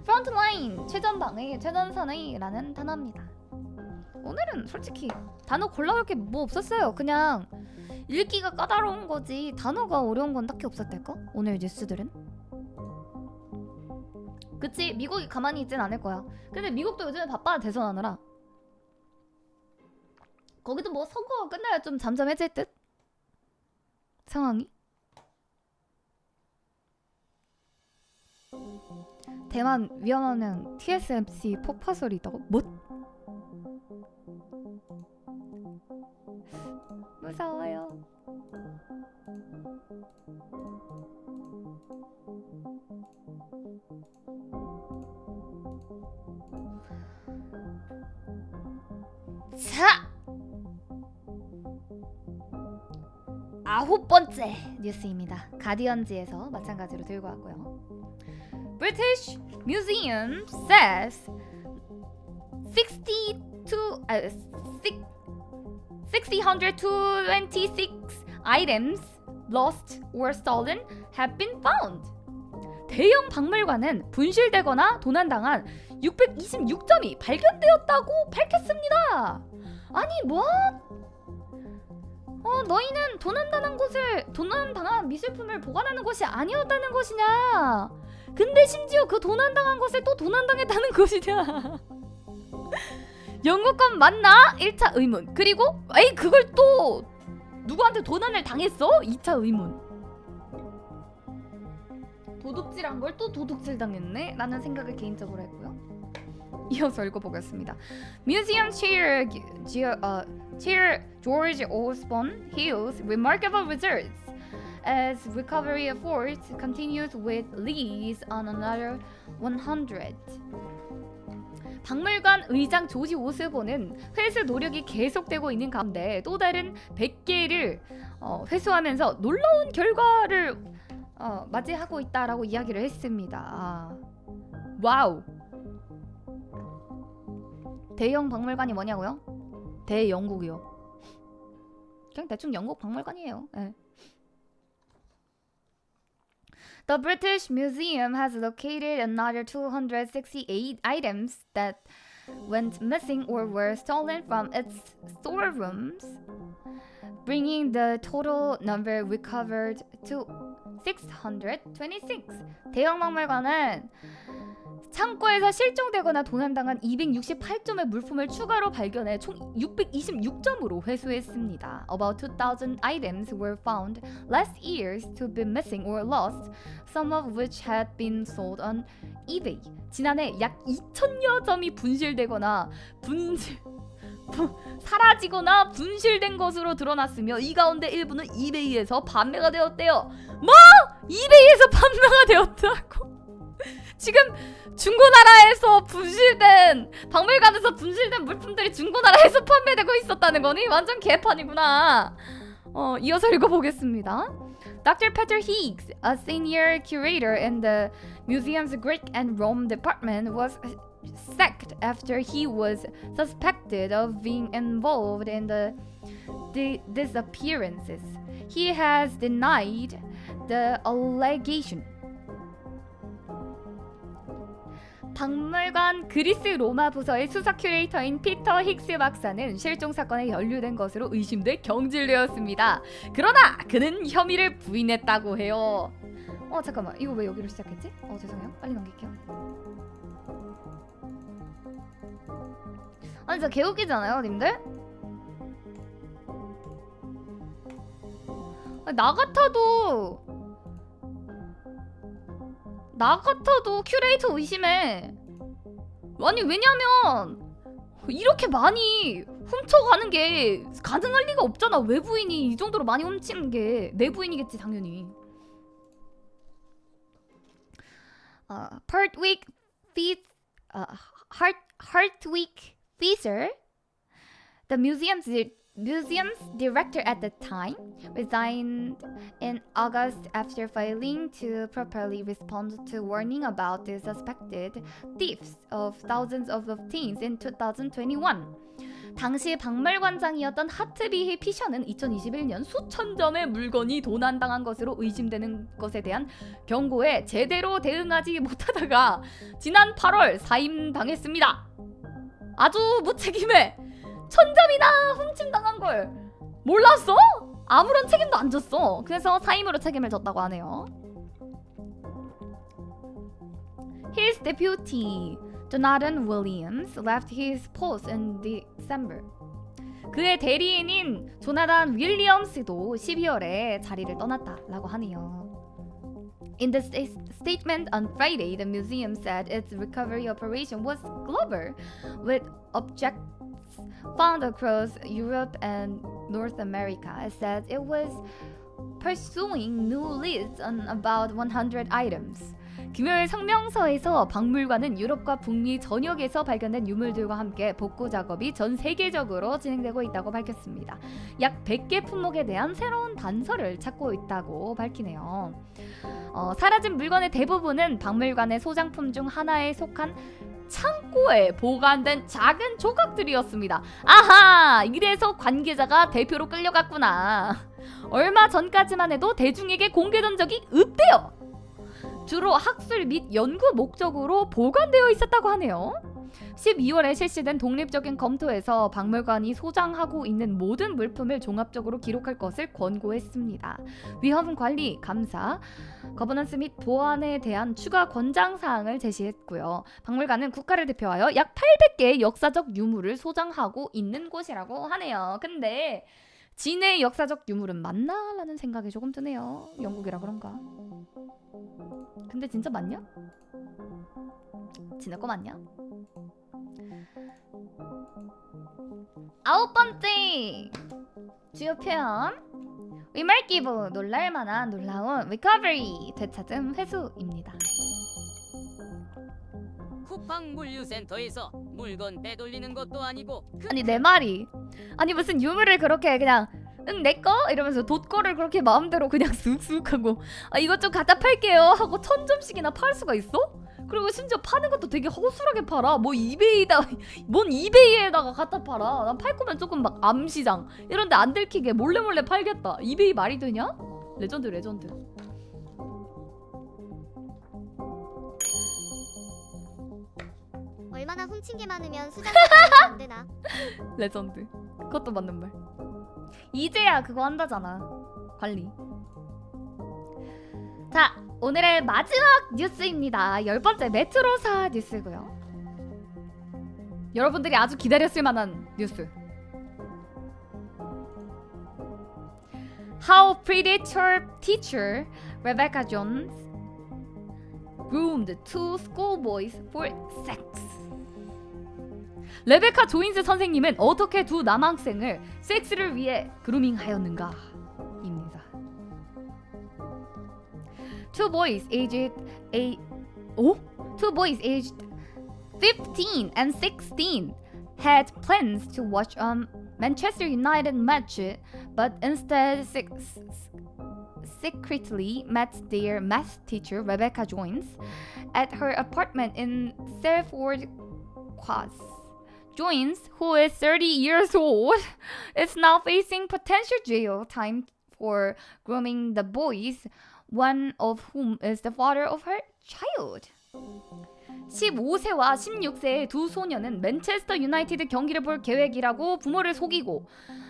프론트라인 최전방의 최전선의라는 단어입니다. 오늘은 솔직히 단어 골라올 게 뭐 없었어요. 그냥 읽기가 까다로운 거지 단어가 어려운 건 딱히 없었달까? 오늘 뉴스들은. 그치, 미국이 가만히 있진 않을 거야. 근데 미국도 요즘에 바빠, 대선하느라. 거기도 뭐 선거가 끝나야 좀 잠잠해질 듯? 상황이? 대만 위험하면 TSMC 폭파설이 있다고? 뭐? 무서워요. 자! 9번째 뉴스입니다. 가디언지에서 마찬가지로 들고 왔고요. British Museum says 626 items lost or stolen have been found. 대형 박물관은 분실되거나 도난당한 626점이 발견되었다고 밝혔습니다. 아니 뭐? 너희는 도난당한 미술품을 보관하는 곳이 아니었다는 것이냐? 근데 심지어 그 도난당한 것에 또 도난당했다는 것이냐? 영국권 맞나? 1차 의문. 그리고 에이 그걸 또 누구한테 도난을 당했어? 2차 의문. 도둑질한 걸 또 도둑질 당했네? 라는 생각을 개인적으로 했고요. 이어서 읽어보겠습니다. Museum Chair George Osborne Hill's remarkable results as recovery efforts continues with leads on another 100. 박물관 의장 조지 오스본은 회수 노력이 계속되고 있는 가운데 또 다른 100개를 회수하면서 놀라운 결과를 맞이하고 있다라고 이야기를 했습니다. 와우. 대형 박물관이 뭐냐고요? 대영국이요. 그냥 대충 영국 박물관이에요. 네. The British Museum has located another 268 items that went missing or were stolen from its storerooms, bringing the total number recovered to 626. 대형 박물관은 창고에서 실종되거나 도난당한 268점의 물품을 추가로 발견해 총 626점으로 회수했습니다. About 2,000 items were found last year to be missing or lost, some of which had been sold on eBay. 지난해 약 2,000여 점이 분실되거나 사라지거나 분실된 것으로 드러났으며 이 가운데 일부는 이베이에서 판매가 되었대요. 뭐? 이베이에서 판매가 되었다고? 지금 중고나라에서 분실된 박물관에서 분실된 물품들이 중고나라에서 판매되고 있었다는 거니? 완전 개판이구나. 이어서 읽어보겠습니다. Dr. Peter Higgs, a senior curator in the museum's Greek and Rome department, was sacked after he was suspected of being involved in the disappearances. He has denied the allegation. 박물관 그리스 로마 부서의 수석 큐레이터인 피터 힉스 박사는 실종 사건에 연루된 것으로 의심돼 경질되었습니다. 그러나 그는 혐의를 부인했다고 해요. 잠깐만, 이거 왜 여기로 시작했지? 죄송해요. 빨리 넘길게요. 아니 진짜 개웃기잖아요, 님들? 나 같아도 큐레이터 의심해. 아니 왜냐면 이렇게 많이 훔쳐가는 게 가능할 리가 없잖아. 외부인이 이 정도로 많이 훔치는 게 내부인이겠지 당연히. Hartwig Fisher, the museum's museum's director at the time resigned in August after failing to properly respond to warning about the suspected thefts of thousands of teens in 2021. 당시 박물관장이었던 하트비히 피셔는 2021년 수천 점의 물건이 도난당한 것으로 의심되는 것에 대한 경고에 제대로 대응하지 못하다가 지난 8월 사임당했습니다. 아주 무책임해. 1000점이나 훔침당한 걸 몰랐어? 아무런 책임도 안 졌어. 그래서 사임으로 책임을 졌다고 하네요. His deputy Jonathan Williams left his post in December. 그의 대리인인 조나단 윌리엄스도 12월에 자리를 떠났다라고 하네요. In the statement on Friday, the museum said its recovery operation was global, with objects found across Europe and North America. It said it was pursuing new lists on about 100 items. 금요일 성명서에서 박물관은 유럽과 북미 전역에서 발견된 유물들과 함께 복구 작업이 전 세계적으로 진행되고 있다고 밝혔습니다. 약 100개 품목에 대한 새로운 단서를 찾고 있다고 밝히네요. 사라진 물건의 대부분은 박물관의 소장품 중 하나에 속한 창고에 보관된 작은 조각들이었습니다. 아하! 이래서 관계자가 대표로 끌려갔구나. 얼마 전까지만 해도 대중에게 공개된 적이 없대요. 주로 학술 및 연구 목적으로 보관되어 있었다고 하네요. 12월에 실시된 독립적인 검토에서 박물관이 소장하고 있는 모든 물품을 종합적으로 기록할 것을 권고했습니다. 위험 관리, 감사, 거버넌스 및 보안에 대한 추가 권장 사항을 제시했고요. 박물관은 국가를 대표하여 약 800개의 역사적 유물을 소장하고 있는 곳이라고 하네요. 근데 진의 역사적 유물은 맞나? 라는 생각이 조금 드네요. 영국이라 그런가? 근데 진짜 맞냐? 진짜 거 맞냐? 9번째 주요 표현 위말기부 놀랄만한 놀라운 recovery 되찾음 회수입니다. 쿠팡 물류센터에서 물건 빼돌리는 것도 아니고 아니 내 말이 아니 무슨 유물을 그렇게 그냥 응 내꺼? 이러면서 돛거를 그렇게 마음대로 그냥 쑥쑥 하고 아 이것 좀 갖다 팔게요 하고 1000점씩이나 팔 수가 있어? 그리고 심지어 파는 것도 되게 허술하게 팔아. 뭐 이베이다 뭔 이베이에다가 갖다 팔아. 난 팔 거면 조금 막 암시장 이런데 안 들키게 몰래 팔겠다. 이베이 말이 되냐? 레전드. 얼마나 훔친 게 많으면 수장 안 되나? 레전드. 그것도 맞는 말. 이제야 그거 한다잖아. 관리. 자, 오늘의 마지막 뉴스입니다. 10번째 메트로사 뉴스고요. 여러분들이 아주 기다렸을 만한 뉴스. How predator teacher Rebecca Jones groomed two schoolboys for sex. 레베카 조인스 선생님은 어떻게 두 남학생을 섹스를 위해 그루밍하였는가? 입니다. Two boys aged 15 and 16 had plans to watch a Manchester United match, but instead secretly met their math teacher Rebecca Jones at her apartment in Salford Quays. Jones, who is 30 years old, is now facing potential jail time for grooming the boys, one of whom is the father of her child. 15세와 16세의 두 소녀는 맨체스터 유나이티드 경기를 볼 계획이라고 부모를 속이고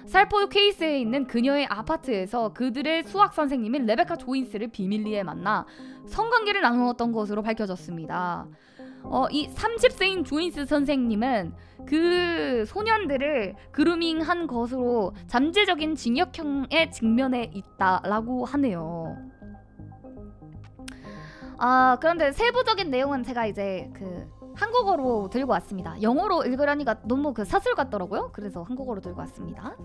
살포드 퀘이스에 있는 그녀의 아파트에서 그들의 수학 선생님인 레베카 조인스를 비밀리에 만나 성관계를 나누었던 것으로 밝혀졌습니다. 이 30세인 조인스 선생님은 그 소년들을 그루밍한 것으로 잠재적인 징역형에 직면해 있다라고 하네요. 그런데 세부적인 내용은 제가 이제 그 한국어로 들고 왔습니다. 영어로 읽으려니까 너무 그 사슬 같더라고요. 그래서 한국어로 들고 왔습니다.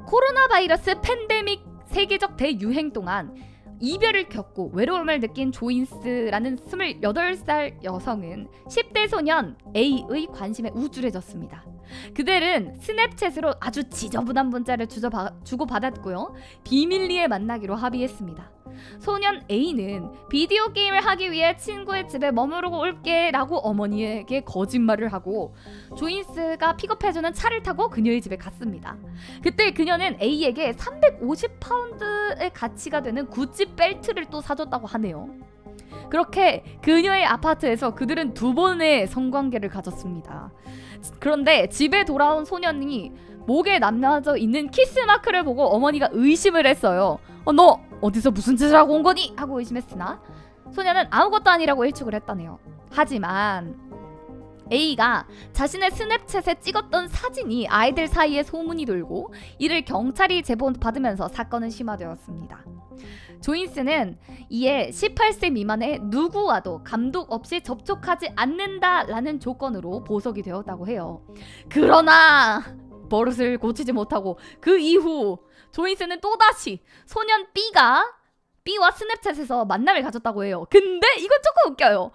코로나 바이러스 팬데믹 세계적 대유행 동안 이별을 겪고 외로움을 느낀 조인스라는 28살 여성은 10대 소년 A의 관심에 우쭐해졌습니다. 그들은 스냅챗으로 아주 지저분한 문자를 주고받았고요. 비밀리에 만나기로 합의했습니다. 소년 A는 비디오 게임을 하기 위해 친구의 집에 머무르고 올게 라고 어머니에게 거짓말을 하고 조인스가 픽업해주는 차를 타고 그녀의 집에 갔습니다. 그때 그녀는 A에게 350파운드의 가치가 되는 구찌 벨트를 또 사줬다고 하네요. 그렇게 그녀의 아파트에서 그들은 2번의 성관계를 가졌습니다. 그런데 집에 돌아온 소년이 목에 남겨져 있는 키스마크를 보고 어머니가 의심을 했어요. 너 어디서 무슨 짓을 하고 온 거니? 하고 의심했으나 소년은 아무것도 아니라고 일축을 했다네요. 하지만 A가 자신의 스냅챗에 찍었던 사진이 아이들 사이에 소문이 돌고 이를 경찰이 제보받으면서 사건은 심화되었습니다. 조인스는 이에 18세 미만의 누구와도 감독 없이 접촉하지 않는다라는 조건으로 보석이 되었다고 해요. 그러나 버릇을 고치지 못하고 그 이후 조인스는 또다시 소년 B와 스냅챗에서 만남을 가졌다고 해요. 근데 이건 조금 웃겨요.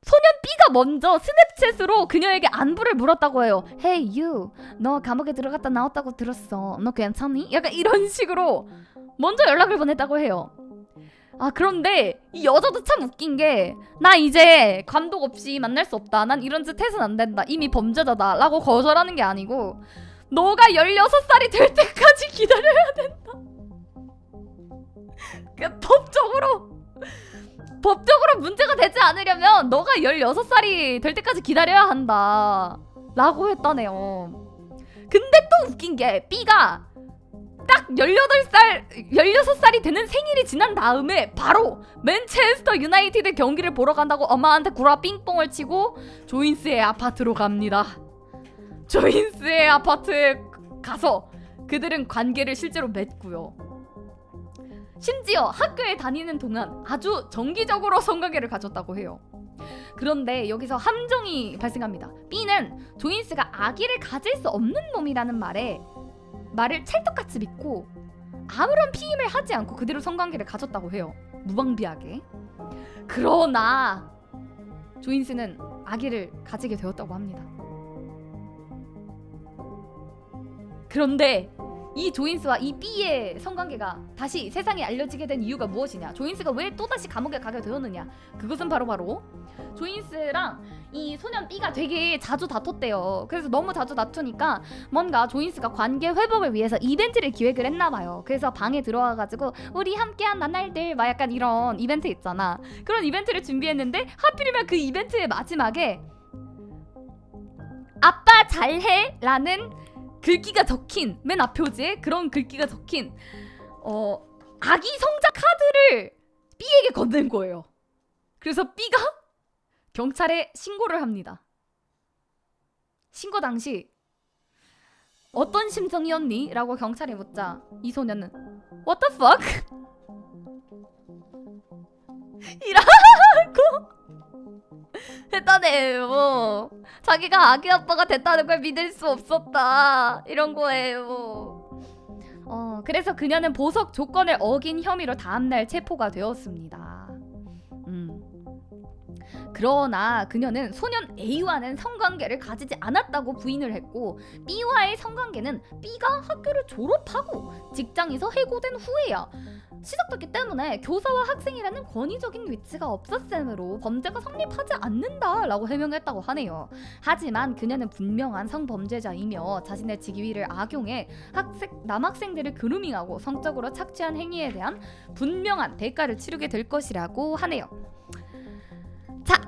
소년 B가 먼저 스냅챗으로 그녀에게 안부를 물었다고 해요. Hey you, 너 감옥에 들어갔다 나왔다고 들었어. 너 괜찮니? 약간 이런 식으로 먼저 연락을 보냈다고 해요. 그런데 이 여자도 참 웃긴 게 나 이제 감독 없이 만날 수 없다. 난 이런 짓 해서는 안 된다. 이미 범죄자다. 라고 거절하는 게 아니고 너가 16살이 될 때까지 기다려야 된다. 법적으로 문제가 되지 않으려면 너가 16살이 될 때까지 기다려야 한다. 라고 했다네요. 근데 또 웃긴 게 B가 딱 16살이 되는 생일이 지난 다음에 바로 맨체스터 유나이티드 경기를 보러 간다고 엄마한테 구라 삥뽕을 치고 조인스의 아파트로 갑니다. 조인스의 아파트에 가서 그들은 관계를 실제로 맺고요. 심지어 학교에 다니는 동안 아주 정기적으로 성관계를 가졌다고 해요. 그런데 여기서 함정이 발생합니다. B는 조인스가 아기를 가질 수 없는 놈이라는 말을 찰떡같이 믿고 아무런 피임을 하지 않고 그대로 성관계를 가졌다고 해요. 무방비하게. 그러나 조인스는 아기를 가지게 되었다고 합니다. 그런데 이 조인스와 이 B의 성관계가 다시 세상에 알려지게 된 이유가 무엇이냐? 조인스가 왜 또다시 감옥에 가게 되었느냐? 그것은 바로 조인스랑 이 소년 B가 되게 자주 다퉜대요. 그래서 너무 자주 다투니까 뭔가 조인스가 관계 회복을 위해서 이벤트를 기획을 했나봐요. 그래서 방에 들어와가지고 우리 함께한 나날들 막 약간 이런 이벤트 있잖아. 그런 이벤트를 준비했는데 하필이면 그 이벤트의 마지막에 아빠 잘해? 라는 글귀가 적힌 맨 앞 표지에 그런 글귀가 적힌 아기 성자 카드를 B에게 건넨 거예요. 그래서 B가 경찰에 신고를 합니다. 신고 당시 어떤 심정이었니? 라고 경찰이 묻자 이 소년은 What the fuck? 이라고 했다네요. 자기가 아기 아빠가 됐다는 걸 믿을 수 없었다. 이런 거예요. 그래서 그녀는 보석 조건을 어긴 혐의로 다음날 체포가 되었습니다. 그러나 그녀는 소년 A와는 성관계를 가지지 않았다고 부인을 했고 B와의 성관계는 B가 학교를 졸업하고 직장에서 해고된 후에야 시작됐기 때문에 교사와 학생이라는 권위적인 위치가 없었으므로 범죄가 성립하지 않는다라고 해명했다고 하네요. 하지만 그녀는 분명한 성범죄자이며 자신의 직위를 악용해 남학생들을 그루밍하고 성적으로 착취한 행위에 대한 분명한 대가를 치르게 될 것이라고 하네요. 자,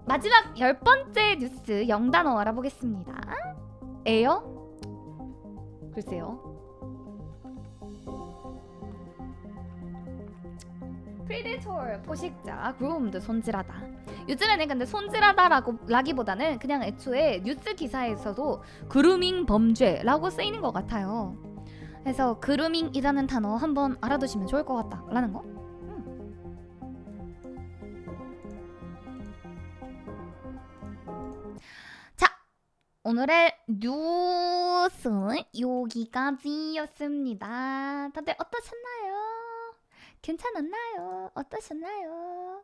마지막 10번째 뉴스 영단어 알아보겠습니다. 에요? 글쎄요. 프리데토 포식자, groomed 손질하다. 요즘에는 근데 손질하다라기보다는 그냥 애초에 뉴스 기사에서도 그루밍 범죄라고 쓰이는 것 같아요. 그래서 그루밍이라는 단어 한번 알아두시면 좋을 것 같다라는 거. 자, 오늘의 뉴스는 여기까지였습니다. 다들 어떠셨나요? 괜찮았나요? 어떠셨나요?